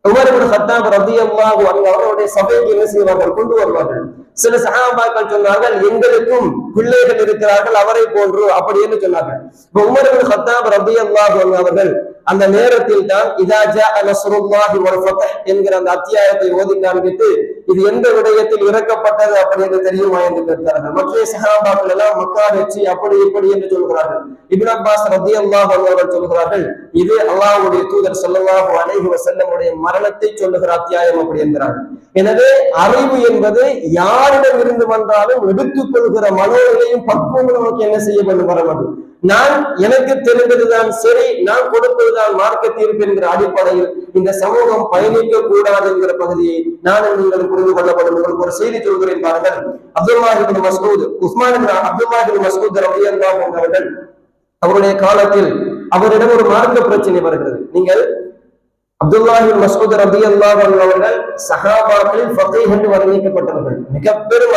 உமர் இப்னு கத்தாப் ரலியல்லாஹு அன்ஹு அவர்களுடைய சபைக்கு என்ன செய்வார்கள், கொண்டு வருவார்கள். சில சஹாபாக்கள் சொன்னார்கள், எங்களுக்கும் பிள்ளைகள் இருக்கிறார்கள் அவரை போன்று அப்படி என்று சொன்னார்கள். இப்ப உமர் இப்னு கத்தாப் ரலியல்லாஹு அன்ஹு அவர்கள் அந்த நேரத்தில் தான் இதா ஜாஅ நஸ்ருல்லாஹி வல் ஃபத்ஹ் என்கிற அந்த அத்தியாயத்தை ஓதி காண்பித்து இது எந்த விடயத்தில் இறக்கப்பட்டது அப்படி என்று தெரியுமா என்று கேட்கிறார்கள். மற்ற சஹாபாக்கள் எல்லாம் மக்கா வெற்றி அப்படி இப்படி என்று சொல்கிறார்கள். இப்னு அப்பாஸ் ரலியல்லாஹு அன்ஹு அவர்கள் சொல்கிறார்கள், இது அல்லாஹ்வுடைய தூதர் ஸல்லல்லாஹு அலைஹி வஸல்லமுடைய மரணத்தை சொல்லுகிற அத்தியாயம் அப்படி என்கிறார்கள். எனவே அறிவு என்பது யாரிடம் இருந்து வந்தாலும் எடுத்துக் கொள்கிற மனோநிலையும் பக்குவமும் நமக்கு என்ன செய்ய வேண்டும் வர வேண்டும். நான் எனக்கு தெரிந்ததுதான் சரி, நான் கொடுப்பதுதான் மார்க்க தீர்ப்பு என்கிற அடிப்படையில் இந்த சமூகம் பயணிக்க கூடாது என்கிற பகுதியை நானும் நீங்களும் புரிந்து கொள்ளப்படும். உங்களுக்கு ஒரு செய்தி சொல்கிறேன் பாருங்கள். அப்துல்லாஹ் இப்னு மஸ்ஊத், உஸ்மான் இப்னு அப்துல்லாஹ் இப்னு மஸ்ஊத் ரலியல்லாஹு அன்ஹு அவர்கள் அவருடைய காலத்தில் அவரிடம் ஒரு மார்க்க பிரச்சனை வருகிறது. நீங்கள் அப்துல்லாஹ் இப்னு மஸ்ஊத் ரலியல்லாஹு அன்ஹு அவர்கள் சஹாபாக்களில் ஃபகீஹ் என்று வர்ணிக்கப்பட்டவர்கள், மிகப்பெரும்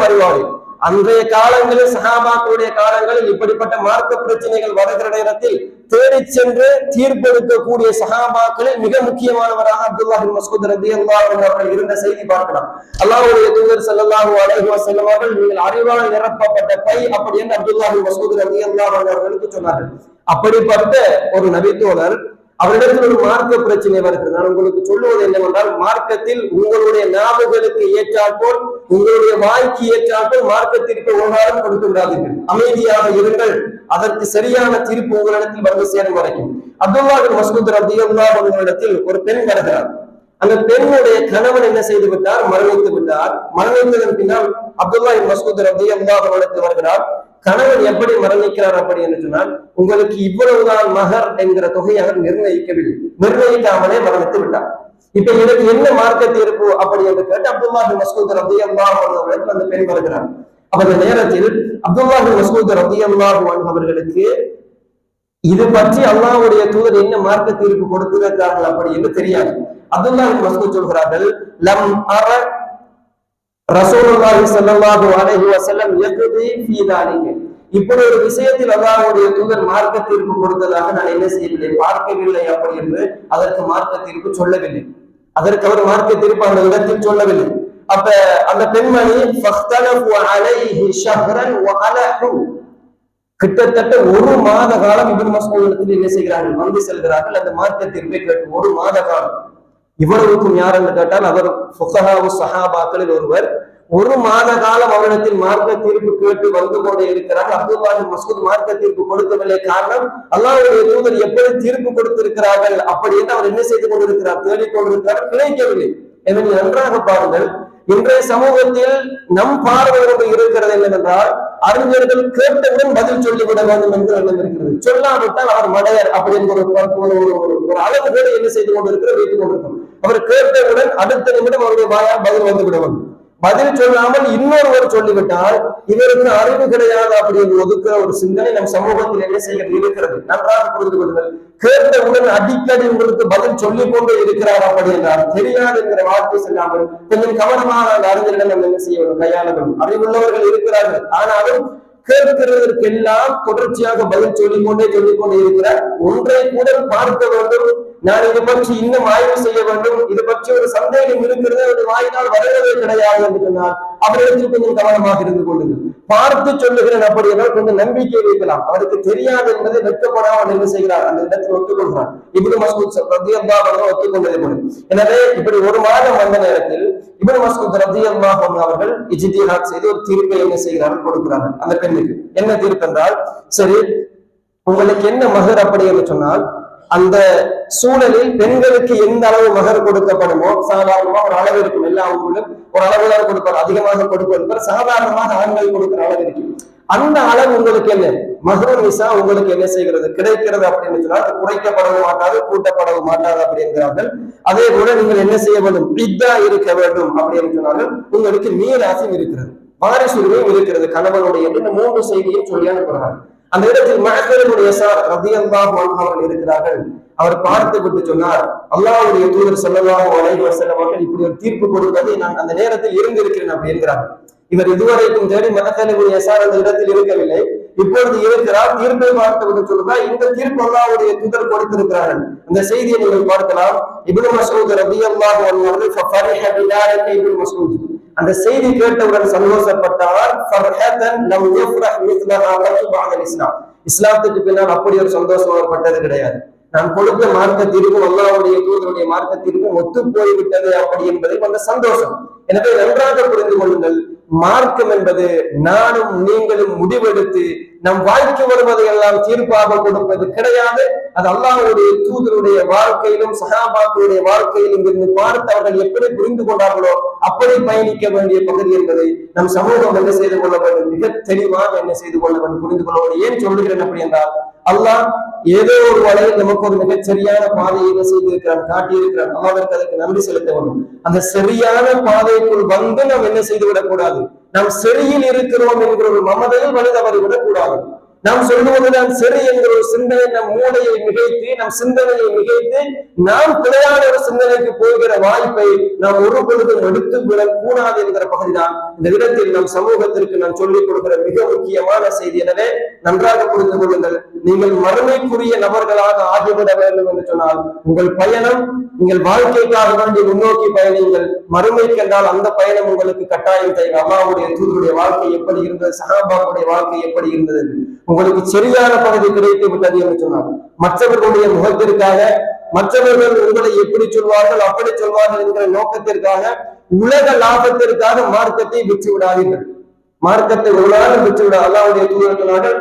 அறிவாளி. அன்றைய காலங்களில் சஹாபாக்களுடைய காலங்களில் இப்படிப்பட்ட மார்க்க பிரச்சனைகள் வருகிற நேரத்தில் தேடி சென்று தீர்ப்பெடுக்கக்கூடிய சஹாபாக்களில் மிக முக்கியமானவராக அப்துல்லாஹ் இப்னு மஸ்ஊத் ரலியல்லாஹு அன்ஹு அவர்கள் இருந்த செய்தி பார்க்கலாம். அல்லாஹ்வுடைய தூதர் ஸல்லல்லாஹு அலைஹி வஸல்லம் அவர்கள் நீங்கள் அறிவால் நிரப்பப்பட்ட பை அப்படி என்று அப்துல்லாஹ் இப்னு மஸ்ஊத் ரலியல்லாஹு அன்ஹு அவர்களுக்கு சொன்னார்கள். அப்படிப்பட்ட ஒரு நபித்தோழர் அவரிடத்தில் ஒரு மார்க்க பிரச்சனை வருகிறது. நான் உங்களுக்கு சொல்லுவது என்னவென்றால், மார்க்கத்தில் உங்களுடைய நாவுகளுக்கு ஏற்றால் போல் உங்களுடைய வாய்க்கு ஏற்றால் போல் மார்க்கத்திற்கு ஒன்றாலும் கொடுத்து விடாதீர்கள். அமைதியாக இருங்கள், அதற்கு சரியான தீர்ப்பு உங்களிடத்தில் வந்து சேரும் வரைக்கும். அப்துல்லாஹ் இப்னு மஸ்ஊத் ரலியல்லாஹு அன்ஹு இடத்தில் ஒரு பெண் வருகிறார். அந்த பெண்ணுடைய கணவன் என்ன செய்து விட்டார்? மரணித்து விட்டார். மரணித்ததன் பின்னால் அப்துல்லாஹ் இப்னு மஸ்ஊத் ரலியல்லாஹு அன்ஹு இடத்தில் வருகிறார். கணவன் எப்படி மரணிக்கிறார் அப்படி என்று சொன்னால், உங்களுக்கு இவ்வளவுதான் மகர் என்கிற தொகையை அவர் நிர்ணயிக்காமலே மரணித்து விட்டார். இப்ப எனக்கு என்ன மார்க்க தீர்ப்பு அப்படி என்று கேட்டு அப்துல்லாஹ் இப்னு மஸ்ஊத் ரலியல்லாஹு அன்ஹு அவர்களுக்கு அந்த பெண் வருகிறார். அப்ப அந்த நேரத்தில் அப்துல்லாஹ் இப்னு மஸ்ஊத் ரலியல்லாஹு அன்ஹு அவர்களுக்கு இது பற்றி அல்லாஹ்வுடைய தூதர் என்ன மார்க்க தீர்ப்பு கொடுத்திருக்கிறார்கள் அப்படி என்று தெரியாது. அப்துல்லாஹ் இப்னு மஸ்ஊத் சொல்கிறார்கள், லம் அர ரசூலுல்லாஹி ஸல்லல்லாஹு அலைஹி வஸல்லம் யக்தி ஃபீ தாலிக. இப்படி ஒரு விஷயத்தில் அல்லாஹ்வுடைய தூதர் மார்க்க தீர்ப்பு கொடுத்ததாக நான் என்ன செய்யவில்லை, பார்க்கவில்லை அப்படி என்று அதற்கு மார்க்க தீர்ப்பு சொல்லவில்லை. அதற்கு அவர் மார்க்க தீர்ப்பு அந்த இடத்தில் சொல்லவில்லை. அப்ப அந்த பெண்மணி ஃபக்தலஃபு அலைஹி ஷஹ்ரன் வ அலஹு, கிட்டத்தட்ட ஒரு மாத காலம் இப்னு மஸ்ஊத் இடத்தில் என்ன செய்கிறார்கள், வந்து செல்கிறார்கள். அந்த மார்க்க தீர்ப்பை கேட்டு ஒரு மாத காலம். இவ்வளவுக்கும் யார் என்று கேட்டால் அவர் ஃபுகஹாவு ஸஹாபாக்களில் ஒருவர். ஒரு மாத காலம் அவரிடத்தில் மார்க்க தீர்ப்பு கேட்டு வந்து கொண்டே இருக்கிறார். அப்துல்லாஹ் இப்னு மஸ்ஊத் மார்க்க தீர்ப்பு கொடுக்கவில்லை. காரணம், அல்லாஹ்வுடைய தூதர் எப்படி தீர்ப்பு கொடுத்திருக்கிறார்கள் அப்படி என்று அவர் என்ன செய்து கொண்டிருக்கிறார், தேடிக்கொண்டிருக்கிறார், கிடைக்கவில்லை. எனவே நன்றாக பாருங்கள், இன்றைய சமூகத்தில் நம் பார்வையோடு இருக்கிறது என்னவென்றால், அறிஞர்கள் கேட்டவுடன் பதில் சொல்லிவிட வேண்டும் என்று எண்ணம் இருக்கிறது. சொல்லாவிட்டால் அவர் மடையர் அப்படி என்கிற ஒரு அளவு கூட என்ன செய்து கொண்டிருக்கிறார், வைத்துக் கொண்டிருக்கிறோம். அவர் கேட்டவுடன் அடுத்த நிமிடம் அவருடைய வாயால் பதில் வந்து விட வேண்டும். பதில் சொல்லாமல் இன்னொருவர் சொல்லிவிட்டால் இவருக்கு அறிவு கிடையாது அப்படி என்று ஒதுக்குற ஒரு சிந்தனை நம் சமூகத்தில் என்ன செய்கிறது இருக்கிறது. நன்றாக புரிந்து கொள்ளுங்கள். கேட்டவுடன் அடிக்கடி உங்களுக்கு பதில் சொல்லிக் கொண்டே இருக்கிறார் அப்படி என்றால் தெரியாது என்கிற வார்த்தை செல்லாமல் கொஞ்சம் கவனமாக அந்த அறிஞர்களை நம்ம என்ன செய்ய வேண்டும், கையாள வேண்டும். அறிவுள்ளவர்கள் இருக்கிறார்கள், ஆனாலும் கேட்கிறதற்கெல்லாம் தொடர்ச்சியாக பதில் சொல்லிக் கொண்டே இருக்கிறார். ஒன்றை கூட பார்க்க வேண்டும், நான் இது பற்றி இன்னும் ஆய்வு செய்ய வேண்டும், இது பற்றி ஒரு சந்தேகம் இருக்கிறது, ஒரு வாயினால் வருவதே கிடையாது என்று சொன்னால் அவர்களுக்கு கொஞ்சம் கவனமாக இருந்து கொள்ளுங்கள். பார்த்து சொல்லுகிறேன் அப்படி என்றால் கொஞ்சம் நம்பிக்கை வைக்கலாம். அவருக்கு தெரியாது என்பதை வெட்கப்படாமல் என்ன செய்கிறார், அந்த இடத்தில் ஒத்துக்கொள்கிறார். இப்னு மஸ்ஊத் ரலியல்லாஹு அன்ஹு ஒத்துக்கொண்டது போல. எனவே இப்படி ஒரு மாதம் வந்த நேரத்தில் இப்னு மஸ்ஊத் ரலியல்லாஹு அன்ஹு அவர்கள் இஜ்திஹாத் செய்து ஒரு தீர்ப்பை என்ன செய்கிறார்கள், கொடுக்கிறார்கள் அந்த பெண்ணுக்கு. என்ன தீர்ப்பு என்றால், சரி உங்களுக்கு என்ன மகர் அப்படி என்று சொன்னால், அந்த சூழலில் பெண்களுக்கு எந்த அளவு மகர் கொடுக்கப்படுமோ சாதாரணமா ஒரு அளவு இருக்கும். எல்லா ஊர்களும் ஒரு அளவுதான் கொடுப்பார், அதிகமாக கொடுப்பார். சாதாரணமாக ஆண்கள் கொடுக்கிற அளவு இருக்கும். அந்த அளவு உங்களுக்கு என்ன மஹ்ரு நிசா உங்களுக்கு என்ன செய்கிறது, கிடைக்கிறது அப்படின்னு சொன்னால் குறைக்கப்படவும் மாட்டாது, கூட்டப்படவும் மாட்டாது அப்படி என்கிறார்கள். அதே போல நீங்கள் என்ன செய்ய வேண்டும், இத்தா இருக்க வேண்டும் அப்படின்னு சொன்னார்கள். உங்களுக்கு மீராசும் இருக்கிறது, வாரிசுரிமையும் இருக்கிறது கணவனுடைய என்று இந்த மூன்று செய்தியும் சொல்லி அனுப்புகிறார்கள். அந்த இடத்தில் மஅகருடைய யஸார் ரலியல்லாஹு அன்ஹு அவர்கள் இருக்கிறார்கள். அவர் பார்த்து விட்டு சொன்னார், அல்லாஹ்வுடைய தூதர் ஸல்லல்லாஹு அலைஹி வஸல்லம் அவர்கள் இப்படி ஒரு தீர்ப்பு கொடுப்பதை நான் அந்த நேரத்தில் இருந்திருக்கிறேன் அப்படி என்கிறார்கள். இவர் இதுவரைக்கும் தேடி மஅகருடைய யஸார் அந்த இடத்தில் இருக்கவில்லை, இப்பொழுது இருக்கிறார். தீர்ப்பை பார்த்து விட்டு சொல்றார், இந்த தீர்ப்பு அல்லாஹ்வுடைய தூதர் கொடுத்திருக்கிறார்கள். அந்த செய்தியை நீங்கள் பார்க்கலாம். இப்னு மஸ்ஊத் ரலியல்லாஹு அன்ஹு அவர்கள் ஃபஃபரிஹ பிதாலிக இப்னு மஸ்ஊத் அந்த செய்தி கேட்டவுடன் சந்தோஷப்பட்டார். இஸ்லாத்துக்கு பின்னால் அப்படி ஒரு சந்தோஷம் ஏற்பட்டது கிடையாது. நான் கொடுத்த மார்க்கத்திற்கும் அல்லாஹ்வுடைய தூதருடைய மார்க்கத்திற்கும் ஒத்து போய்விட்டது அப்படி என்பதை அந்த சந்தோஷம். எனவே நன்றாக புரிந்து கொள்ளுங்கள், மார்க்கம் என்பது நானும் நீங்களும் முடிவெடுத்து நம் வாழ்க்கை வருவதை எல்லாம் தீர்ப்பாக கொடுப்பது கிடையாது. அது அல்லாஹ்வுடைய தூதருடைய வாழ்க்கையிலும் சஹாபாக்களுடைய வாழ்க்கையிலும் இருந்து பார்த்து அவர்கள் எப்படி புரிந்து கொண்டார்களோ அப்படி பயணிக்க வேண்டிய பகுதி என்பதை நம் சமூகம் என்ன செய்து கொள்ள வேண்டும், மிக தெளிவாக என்ன செய்து கொள்ள வேண்டும், புரிந்து கொள்ள வேண்டும். ஏன் சொல்லுகிறேன் அப்படி என்றால், அல்லாஹ் ஏதோ ஒரு வழியில் நமக்கு ஒரு மிகச் சரியான பாதையை என்ன செய்திருக்கிறான், காட்டியிருக்கிறான். அல்லாஹ்விற்கு அதற்கு நன்றி செலுத்த வேண்டும். அந்த சரியான பாதைக்குள் வந்து நாம் என்ன செய்து விடக்கூடாது, நாம் சரியில் இருக்கிறோம் என்கிற ஒரு மமதையில் வழி தவறி விடக்கூடாது. நாம் சொல்லுவதுதான் சரி என்கிற ஒரு சிந்தனை நம் மூளையை மிகைத்து, நம் சிந்தனையை மிகைத்து நாம் பிழையான ஒரு சிந்தனைக்கு போகிற வாய்ப்பை நாம் ஒரு பொழுதும் எடுத்து விடக்கூடாது என்கிற பகுதிதான் இந்த இடத்தில் நம் சமூகத்திற்கு நான் சொல்லிக் கொடுக்கிற மிக முக்கியமான செய்தி. எனவே நன்றாக புரிந்து கொள்ளுங்கள், நீங்கள் மறுமைக்குரிய நபர்களாக ஆகிவிட வேண்டும் என்று சொன்னால் உங்கள் பயணம், நீங்கள் வாழ்க்கைக்காக வேண்டி முன்னோக்கி பயணிங்கள். மறுமைக்கு என்றால் அந்த பயணம் உங்களுக்கு கட்டாயம் தேவை. அல்லாஹ்வுடைய தூதருடைய வாழ்க்கை எப்படி இருந்தது, சஹாபாவுடைய வாழ்க்கை எப்படி இருந்தது, உங்களுக்கு சரியான பகுதி கிடைத்து விட்டது என்று சொன்னார். மற்றவர்களுடைய முகத்திற்காக, மற்றவர்கள் உங்களை எப்படி சொல்வார்கள் அப்படி சொல்வார்கள் என்கிற நோக்கத்திற்காக, உலக லாபத்திற்காக மார்க்கத்தை விற்று விடாதீர்கள். மார்க்கத்தை ஒரு நாள் விற்று விட அல்லாஹ்வுடைய தூதர் சொன்னார்கள்,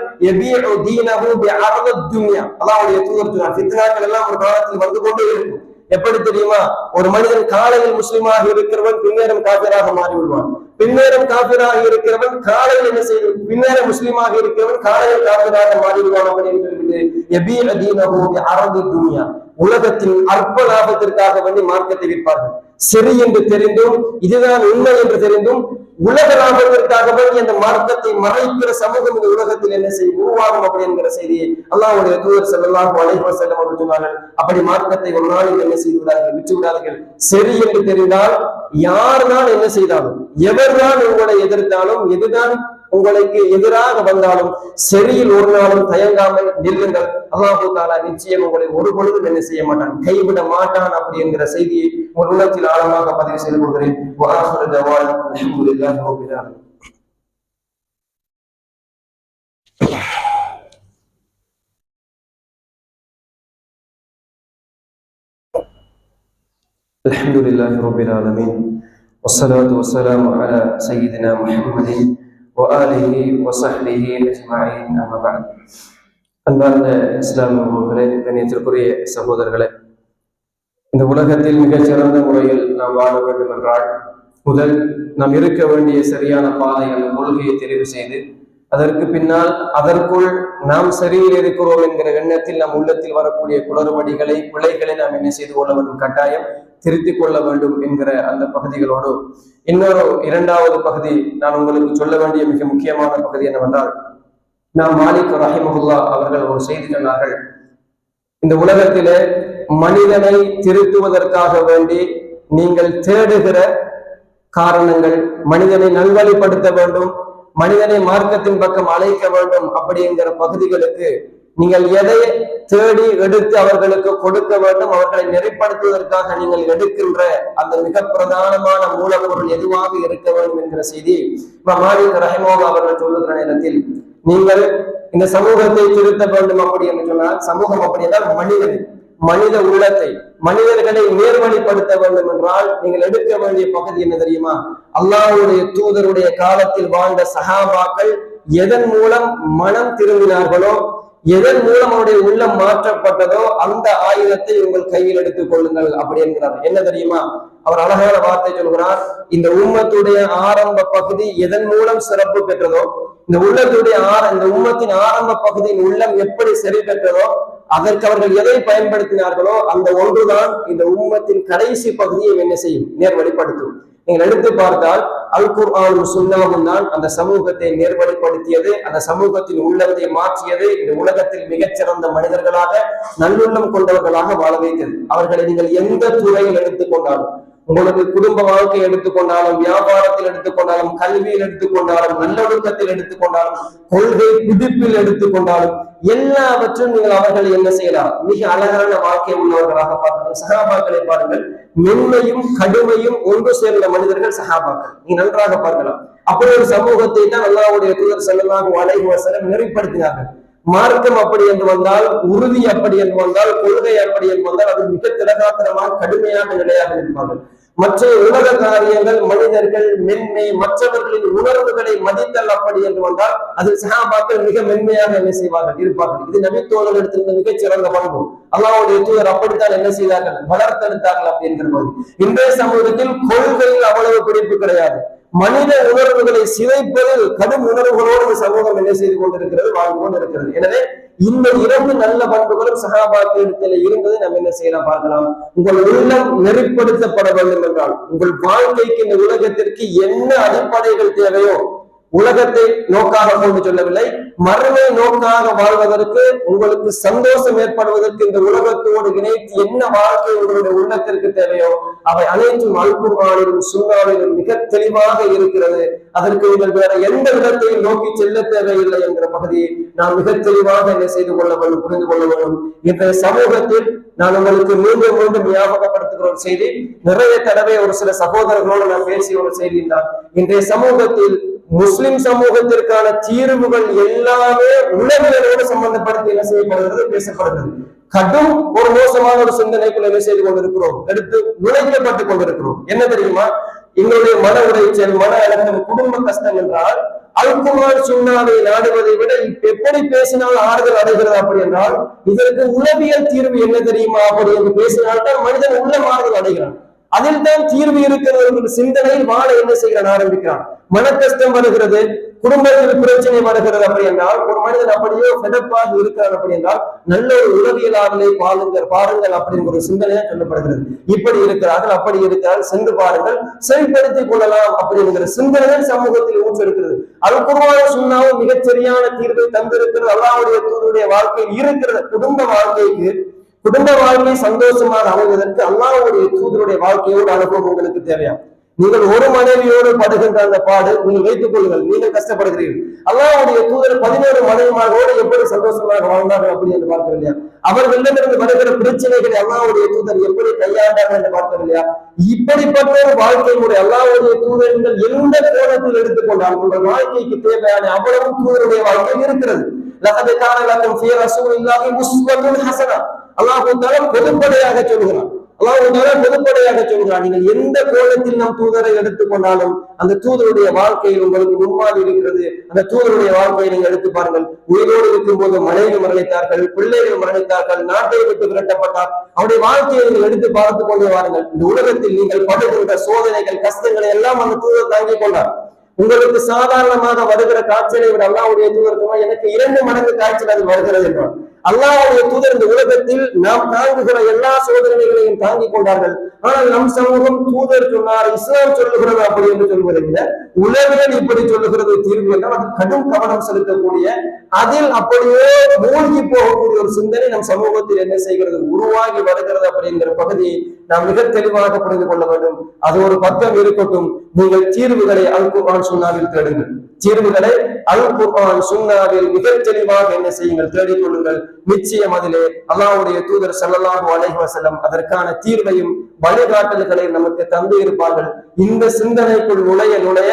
அல்லாஹ்வுடைய தூதர் சொன்னார், ஃபித்னாக்கள் எல்லாம் ஒரு காலத்தில் வந்து கொண்டே இருக்கும். எப்படி தெரியுமா, ஒரு மனிதன் காலையில் முஸ்லிமாக இருக்கிறவன் பின்னேரம் காபிராக மாறி விடுவான். பின்னேரம் காபிராக இருக்கிறவன் காலையில் என்ன செய்து, பின்னேரம் முஸ்லிமாக இருக்கிறவன் காலையில் காபிராக மாறி விடுவான் அப்படின்னு சொல்லிட்டு உலகத்தின் அற்ப லாபத்திற்காக வேண்டி மார்க்கத்தை விற்பார்கள். சரி என்று தெரிந்தும், இதுதான் உண்மை என்று தெரிந்தும், உலக லாபத்திற்காக வேண்டி அந்த மார்க்கத்தை மறைக்கிற சமூகம் இந்த உலகத்தில் என்ன செய்யும், உருவாகும் அப்படி என்கிற செய்தியை அல்லாஹ்வுடைய தூதர் ஸல்லல்லாஹு அலைஹி வஸல்லம் அவர்கள் சொன்னார்கள். அப்படி மார்க்கத்தை ஒரு நாளில் என்ன செய்து விடார்கள், விற்று விடார்கள். சரி என்று தெரிந்தால் யார்தான் என்ன செய்தாலும், எவர்தான் உங்களை எதிர்த்தாலும், எதுதான் உங்களுக்கு எதிராக வந்தாலும் சரியில் ஒரு நாளும் தயங்காமல் நில்லுங்கள். அல்லாஹு தஆலா நிச்சயம் உங்களை ஒரு பொழுதும் என்ன செய்ய மாட்டான், கைவிட மாட்டான் அப்படி என்கிற செய்தியை ஒரு உள்ளத்தில் ஆழமாக பதிவு செய்து கொள்கிறேன். வஆஹிரு தஅவானா அல்ஹம்துலில்லாஹி ரப்பில் ஆலமீன். அல்ஹம்துலில்லாஹி ரப்பில் ஆலமீன். வஸ்ஸலாத்து வஸ்ஸலாமு அலா சய்யிதினா முஹம்மதின் وآله وصحبه أجمعين أما بعد. அன்பார்ந்த இஸ்லாமியர்களே, கண்ணியத்திற்குரிய சகோதரர்களே, இந்த உலகத்தில் மிகச் சிறந்த முறையில் நாம் வாழ வேண்டும் என்றால் முதல் நாம் இருக்க வேண்டிய சரியான பாதை அந்த கொள்கையை தெரிவு செய்து அதற்கு பின்னால் அதற்குள் நாம் சரியில் இருக்கிறோம் என்கிற எண்ணத்தில் நம் உள்ளத்தில் வரக்கூடிய குளறுபடிகளை, பிழைகளை நாம் என்ன செய்து கொள்ள வேண்டும், கட்டாயம் திருத்திக் கொள்ள வேண்டும் என்கிற அந்த பகுதிகளோடு இன்னொரு இரண்டாவது பகுதி நான் உங்களுக்கு சொல்ல வேண்டிய மிக முக்கியமான பகுதி என்னவென்றால், நாம் மாலிக் ரஹிமஹுல்லா அவர்கள் ஒரு செய்தி சொன்னார்கள், இந்த உலகத்திலே மனிதனை திருத்துவதற்காக வேண்டி நீங்கள் தேடுகிற காரணங்கள், மனிதனை நல்வழிப்படுத்த வேண்டும், மனிதனை மார்க்கத்தின் பக்கம் அழைக்க வேண்டும் அப்படி என்கிற பகுதிகளுக்கு நீங்கள் எதை தேடி எடுத்து அவர்களுக்கு கொடுக்க வேண்டும், அவர்களை நெறிப்படுத்துவதற்காக நீங்கள் எடுக்கின்ற அந்த மிக பிரதானமான மூலப்பொருள் எதுவாக இருக்க வேண்டும் என்கிற செய்தி மாலிக் ரஹிமஹுல்லாஹ் அவர்கள் சொல்லுகிற நேரத்தில், நீங்கள் இந்த சமூகத்தை திருத்த வேண்டும் அப்படி என்று சொன்னால், சமூகம் அப்படி என்றால் மனித உள்ளத்தை, மனிதர்களை நேர்வழிப்படுத்த வேண்டும் என்றால் நீங்கள் எடுக்க வேண்டிய பகுதி என்ன தெரியுமா, அல்லாஹ்வுடைய தூதருடைய காலத்தில் வாழ்ந்த சஹாபாக்கள் எதன் மூலம் மனம் திரும்பினார்களோ, எதன் மூலம் அவருடைய உள்ளம் மாற்றப்பட்டதோ அந்த ஆயுதத்தை உங்கள் கையில் எடுத்துக் கொள்ளுங்கள் அப்படி என்கிறார். என்ன தெரியுமா, அவர் அழகான வார்த்தை சொல்கிறார், இந்த உம்மத்துடைய ஆரம்ப பகுதி எதன் மூலம் சிறப்பு பெற்றதோ, இந்த இந்த உம்மத்தின் ஆரம்ப பகுதியின் உள்ளம் எப்படி சரி பெற்றதோ, அதற்கு அவர்கள் எதை பயன்படுத்தினார்களோ அந்த ஒன்றுதான் இந்த உம்மத்தின் கடைசி பகுதியை என்ன செய்யும், நேர்வழிப்படுத்தும். நீங்கள் எடுத்து பார்த்தால் அல் குர்ஆனும் சுன்னாவும் தான் அந்த சமூகத்தை நேர்வழிப்படுத்தியது, அந்த சமூகத்தின் உள்ளத்தை மாற்றியது, இந்த உலகத்தில் மிகச்சிறந்த மனிதர்களாக நல்லுள்ளம் கொண்டவர்களாக வாழ வைத்தது. அவர்களை நீங்கள் எந்த துறையில் எடுத்துக்கொண்டாலும், உங்களுக்கு குடும்ப வாழ்க்கை எடுத்துக்கொண்டாலும், வியாபாரத்தில் எடுத்துக்கொண்டாலும், கல்வியில் எடுத்துக்கொண்டாலும், நல்லொழுக்கத்தில் எடுத்துக்கொண்டாலும், கொள்கை பிடிப்பில் எடுத்துக்கொண்டாலும், எல்லாவற்றும் நீங்கள் அவர்களை என்ன செய்யலாம், மிக அழகான வாழ்க்கை உள்ளவர்களாக பார்க்கணும். சஹாபாக்களை பாருங்கள், மென்மையும் கடுமையும் ஒன்று சேர்ந்த மனிதர்கள் சஹாபாக்கள், நீங்க நன்றாக பார்க்கலாம். அப்படி ஒரு சமூகத்தை தான் அல்லாஹ்வுடைய தூதர் ஸல்லல்லாஹு அலைஹி வஸல்லம் நெறிப்படுத்தினார்கள். மார்க்கம் அப்படி என்று வந்தால், உறுதி அப்படி என்று வந்தால், கொள்கை அப்படி என்று வந்தால் அது மிக திடகாத்திரமாக கடுமையான நிலையாக இருப்பார்கள். மற்ற உலக காரியங்கள், மனிதர்கள், மென்மை, மற்றவர்களின் உணர்வுகளை மதித்தல் அப்படி என்று வந்தால் அது சஹாபாக்கள் மிக மென்மையாக என்ன செய்வார்கள், இருப்பார்கள். இது நபித்தோழர்கள் எடுத்திருந்த மிகச் சிறந்த பண்பு. அல்லாஹ்வுடைய தூதர் அப்படித்தான் என்ன செய்தார்கள், வளர்த்தெடுத்தார்கள் அப்படிங்கிற போது இன்றைய சமூகத்தில் கொள்கையில் அவ்வளவு பிடிப்பு கிடையாது. மனித உணர்வுகளை சிதைப்பதில் கடும் உணர்வுகளோடு சமூகம் என்ன செய்து கொண்டிருக்கிறது, வாழ்ந்து கொண்டிருக்கிறது. எனவே இந்த இரண்டு நல்ல பண்புகளும் சஹாபாக்களிடத்தில் இருந்ததை நம்ம என்ன செய்யலாம் பார்க்கலாம். உங்கள் உள்ளம் நெறிப்படுத்தப்பட வேண்டும் என்றால், உங்கள் வாழ்க்கைக்கு இந்த உலகத்திற்கு என்ன அடிப்படைகள் தேவையோ, உலகத்தை நோக்காக கொண்டு சொல்லவில்லை, மறுமை நோக்காக வாழ்வதற்கு, உங்களுக்கு சந்தோஷம் ஏற்படுவதற்கு இந்த உலகத்தோடு இணைத்து என்ன வாழ்க்கை உங்களுடைய உள்ளத்திற்கு தேவையோ அவை அனைத்தும் அல் குர்ஆனிலும் சுன்னாவிலும் மிக தெளிவாக இருக்கிறது. அதற்கு நீங்கள் வேற எந்த விதத்தையும் நோக்கி செல்ல தேவையில்லை என்கிற பகுதியை நாம் மிக தெளிவாக என்ன செய்து கொள்ள வேண்டும், புரிந்து கொள்ள வேண்டும். இன்றைய சமூகத்தில் நான் உங்களுக்கு மீண்டும் மீண்டும் ஞாபகப்படுத்துகிற ஒரு செய்தி, நிறைய தடவை ஒரு சில சகோதரர்களோடு நான் பேசிய ஒரு செய்தி தான், இன்றைய சமூகத்தில் முஸ்லிம் சமூகத்திற்கான தீர்வுகள் எல்லாமே உளவியலோடு சம்பந்தப்படுத்தி என்ன செய்யப்படுகிறது, பேசப்படுகிறது. கடும் ஒரு மோசமான ஒரு சிந்தனைக்குள்ள என்ன செய்து கொண்டிருக்கிறோம், எடுத்து நுழைக்கப்பட்டுக் கொண்டிருக்கிறோம். என்ன தெரியுமா, எங்களுடைய மன உளைச்சல், மன அழுத்தம், குடும்ப கஷ்டம் என்றால் அல் குர்ஆன் சுன்னாவை நாடுவதை விட எப்படி பேசினால் ஆறுதல் அடைகிறது அப்படி என்றால், இதற்கு உளவியல் தீர்வு என்ன தெரியுமா அப்படி என்று பேசினால்தான் மனிதன் உள்ள ஆறுதல் அடைகிறான். அதில் தான் தீர்வு இருக்கிறது என்ற சிந்தனையில் வாழ என்ன செய்கிறான், ஆரம்பிக்கிறான். மன கஷ்டம் வருகிறது, குடும்பத்தில் பிரச்சனை வருகிறது அப்படி என்றால், ஒரு மனிதன் அப்படியே செடப்பாக இருக்கிறார் அப்படி என்றால், நல்ல ஒரு உளவியலாளரை பாருங்கள் அப்படிங்கிற ஒரு சிந்தனையா சொல்லப்படுகிறது. இப்படி இருக்கிறார்கள், அப்படி இருக்கிறார்கள், சென்று பாருங்கள், செயல்படுத்திக் கொள்ளலாம் அப்படிங்கிற சிந்தனைகள் சமூகத்தில் ஊற்றிருக்கிறது. அல் குர்ஆன் சுன்னாவும் மிகச் சரியான தீர்வை தந்திருக்கிறது. அல்லாஹ்வுடைய தூதருடைய வாழ்க்கையில் இருக்கிறது. குடும்ப வாழ்க்கை சந்தோஷமாக அமைவதற்கு அல்லாஹ்வுடைய தூதருடைய வாழ்க்கையோடு அனுபவம் உங்களுக்கு தேவையா? நீங்கள் ஒரு மனைவியோடு படுகின்ற அந்த பாடு நீங்கள் வைத்துக் கொள்ளுங்கள், நீங்கள் கஷ்டப்படுகிறீர்கள். அல்லாஹ்வுடைய தூதர் 11 மனைவிமாரோடு எப்படி சந்தோஷமாக வாழ்ந்தார்கள் அப்படி என்று பார்க்க இல்லையா? அவர்களிடமிருந்து வருகிற பிரச்சனைகளை அல்லாஹ்வுடைய தூதர் எப்படி கையாண்டார்கள் என்று பார்க்க இல்லையா? இப்படிப்பட்ட ஒரு வாழ்க்கை முறை அல்லாஹ்வுடைய தூதர்கள் எந்த கோணத்தில் எடுத்துக்கொண்டால் உங்கள் வாழ்க்கைக்கு தேவையான அவ்வளவு தூதருடைய வாழ்க்கை இருக்கிறது. லகத் கான லகும் ஃபீ ரசூலில்லாஹி உஸ்வத்துன் ஹஸனா. அல்லாஹ் தஆலா பொதுப்படையாக சொல்கிறான். நீங்கள் எந்த கோணத்தில் நம் தூதரை எடுத்துக்கொண்டாலும் அந்த தூதருடைய வாழ்க்கையில் உங்களுக்கு முன்மாதிரி இருக்கிறது. அந்த தூதருடைய வாழ்க்கையை நீங்கள் எடுத்து பாருங்கள். உயிரோடு இருக்கும் போது மனைவி மரணித்தார்கள், பிள்ளைகள் மரணித்தார்கள், நாட்டை விட்டு விரட்டப்பட்டார். அவருடைய வாழ்க்கையை நீங்கள் எடுத்து பார்த்து கொண்டு வாருங்கள். இந்த உலகத்தில் நீங்கள் படுகின்ற சோதனைகள், கஷ்டங்களை எல்லாம் அந்த தூதர் தாங்கிக் கொண்டார். உங்களுக்கு சாதாரணமாக வருகிற காய்ச்சலை விட அல்லாஹ்வுடைய தூதர் எனக்கு 2 மடங்கு காய்ச்சல் அது வருகிறது என்றார். அல்லாஹ்வுடைய தூதர் இந்த உலகத்தில் நாம் தாங்குகிற எல்லா சோதனைகளையும் தாங்கிக் கொண்டார்கள். ஆனால் நம் சமூகம் தூதர் சொன்னார், இஸ்லாம் சொல்லுகிறது அப்படி என்று சொல்வதை விட உலகில் இப்படி சொல்லுகிறது தீர்வு என்றால் அது கடும் கவனம் செலுத்தக்கூடிய, அதில் அப்படியே மூழ்கி போகக்கூடிய ஒரு சிந்தனை நம் சமூகத்தில் என்ன செய்கிறது, உருவாகி வருகிறது அப்படிங்கிற பகுதியை நாம் மிக தெளிவாக புரிந்து கொள்ள வேண்டும். அது ஒரு பக்கம் இருக்கட்டும். நீங்கள் தீர்வுகளை அல் குர்ஆன் சுன்னாவில் தேடுங்கள். தீர்வுகளை அல் குர்ஆன் சுன்னாவில் மிக தெளிவாக என்ன செய்யுங்கள், தேடிக்கொள்ளுங்கள். நிச்சயம் அதிலே அல்லாஹ்வுடைய தூதர் ஸல்லல்லாஹு அலைஹி வஸல்லம் அதற்கான தீர்வையும் வழிகாட்டல்களை நமக்கு தந்து இருப்பார்கள். இந்த சிந்தனைக்குள் நுழைய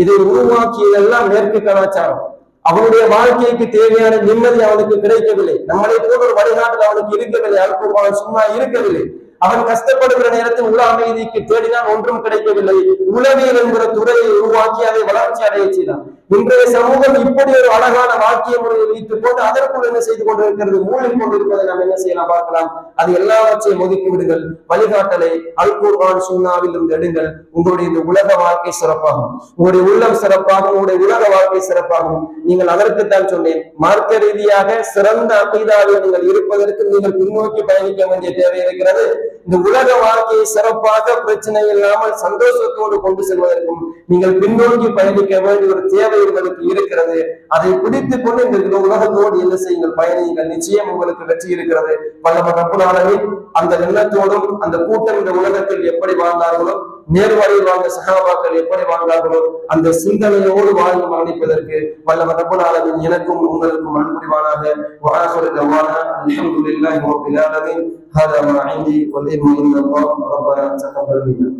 இதை உருவாக்கியதெல்லாம் மேற்கு கலாச்சாரம். அவனுடைய வாழ்க்கைக்கு தேவையான நிம்மதி அவனுக்கு கிடைக்கவில்லை. நம்மளை போன்ற ஒரு வழிகாட்டல் அவனுக்கு இருக்கவில்லை. அல் குர்ஆன் சுன்னா இருக்கவில்லை. அவன் கஷ்டப்படுகிற நேரத்தில் உள்ள அமைதிக்கு தேடினால் ஒன்றும் கிடைக்கவில்லை. உளவியல் என்கிற துறையை உருவாக்கி அதை வளர்ச்சி அடைய செய்தான். இன்றைய சமூகம் இப்படி ஒரு அழகான வாக்கிய முறையை வைத்துக் கொண்டு அதற்குள் என்ன செய்து கொண்டிருக்கிறது, மூழ்கிக் கொண்டிருப்பதை நாம் என்ன செய்யலாம் பார்க்கலாம். அது எல்லாவற்றையும் ஒதுக்கி விடுங்கள். வழிகாட்டலை அல் குர்ஆன் சுன்னாவில் இருந்து எடுங்கள். உங்களுடைய இந்த உலக வாழ்க்கை சிறப்பாகும், உங்களுடைய உள்ளம் சிறப்பாகும், உங்களுடைய உலக வாழ்க்கை சிறப்பாகும். நீங்கள் அதற்குத்தான் சொன்னேன், மார்க்க ரீதியாக சிறந்த அகீதாவில் நீங்கள் இருப்பதற்கு நீங்கள் பின்னோக்கி பயணிக்க வேண்டிய தேவை இருக்கிறது. இந்த உலக வாழ்க்கையை சிறப்பாக பிரச்சனை இல்லாமல் சந்தோஷத்தோடு கொண்டு செல்வதற்கும் நீங்கள் பின்னோக்கி பயணிக்க வேண்டிய ஒரு தேவை உங்களுக்கு இருக்கிறது. அதை பிடித்துக் கொண்டு இந்த உலகத்தோடு என்ன செய்யுங்கள், பயணிகள். நிச்சயம் உங்களுக்கு வெற்றி இருக்கிறது. வல்லவர் ரப்புல் ஆலமீன் அந்த எண்ணத்தோடும் அந்த கூட்டம் இந்த உலகத்தில் எப்படி வாழ்ந்தார்களோ, நேர்வழியில் வாழ்ந்த சஹாபாக்கள் எப்படி வாழ்ந்தார்களோ அந்த சிந்தனையோடு வாழ்ந்து மரணிப்பதற்கு வல்லவர் ரப்புல் ஆலமீன் எனக்கும் உங்களுக்கும் அன்புரிவானாக. வஆஹிரு தஅவானா அல்ஹம்துலில்லாஹி ரப்பில் ஆலமீன். ஹாதா மா இன்தி வல் இல்மு இன்தல்லாஹ். ரப்பனா தகப்பல் மின்னா.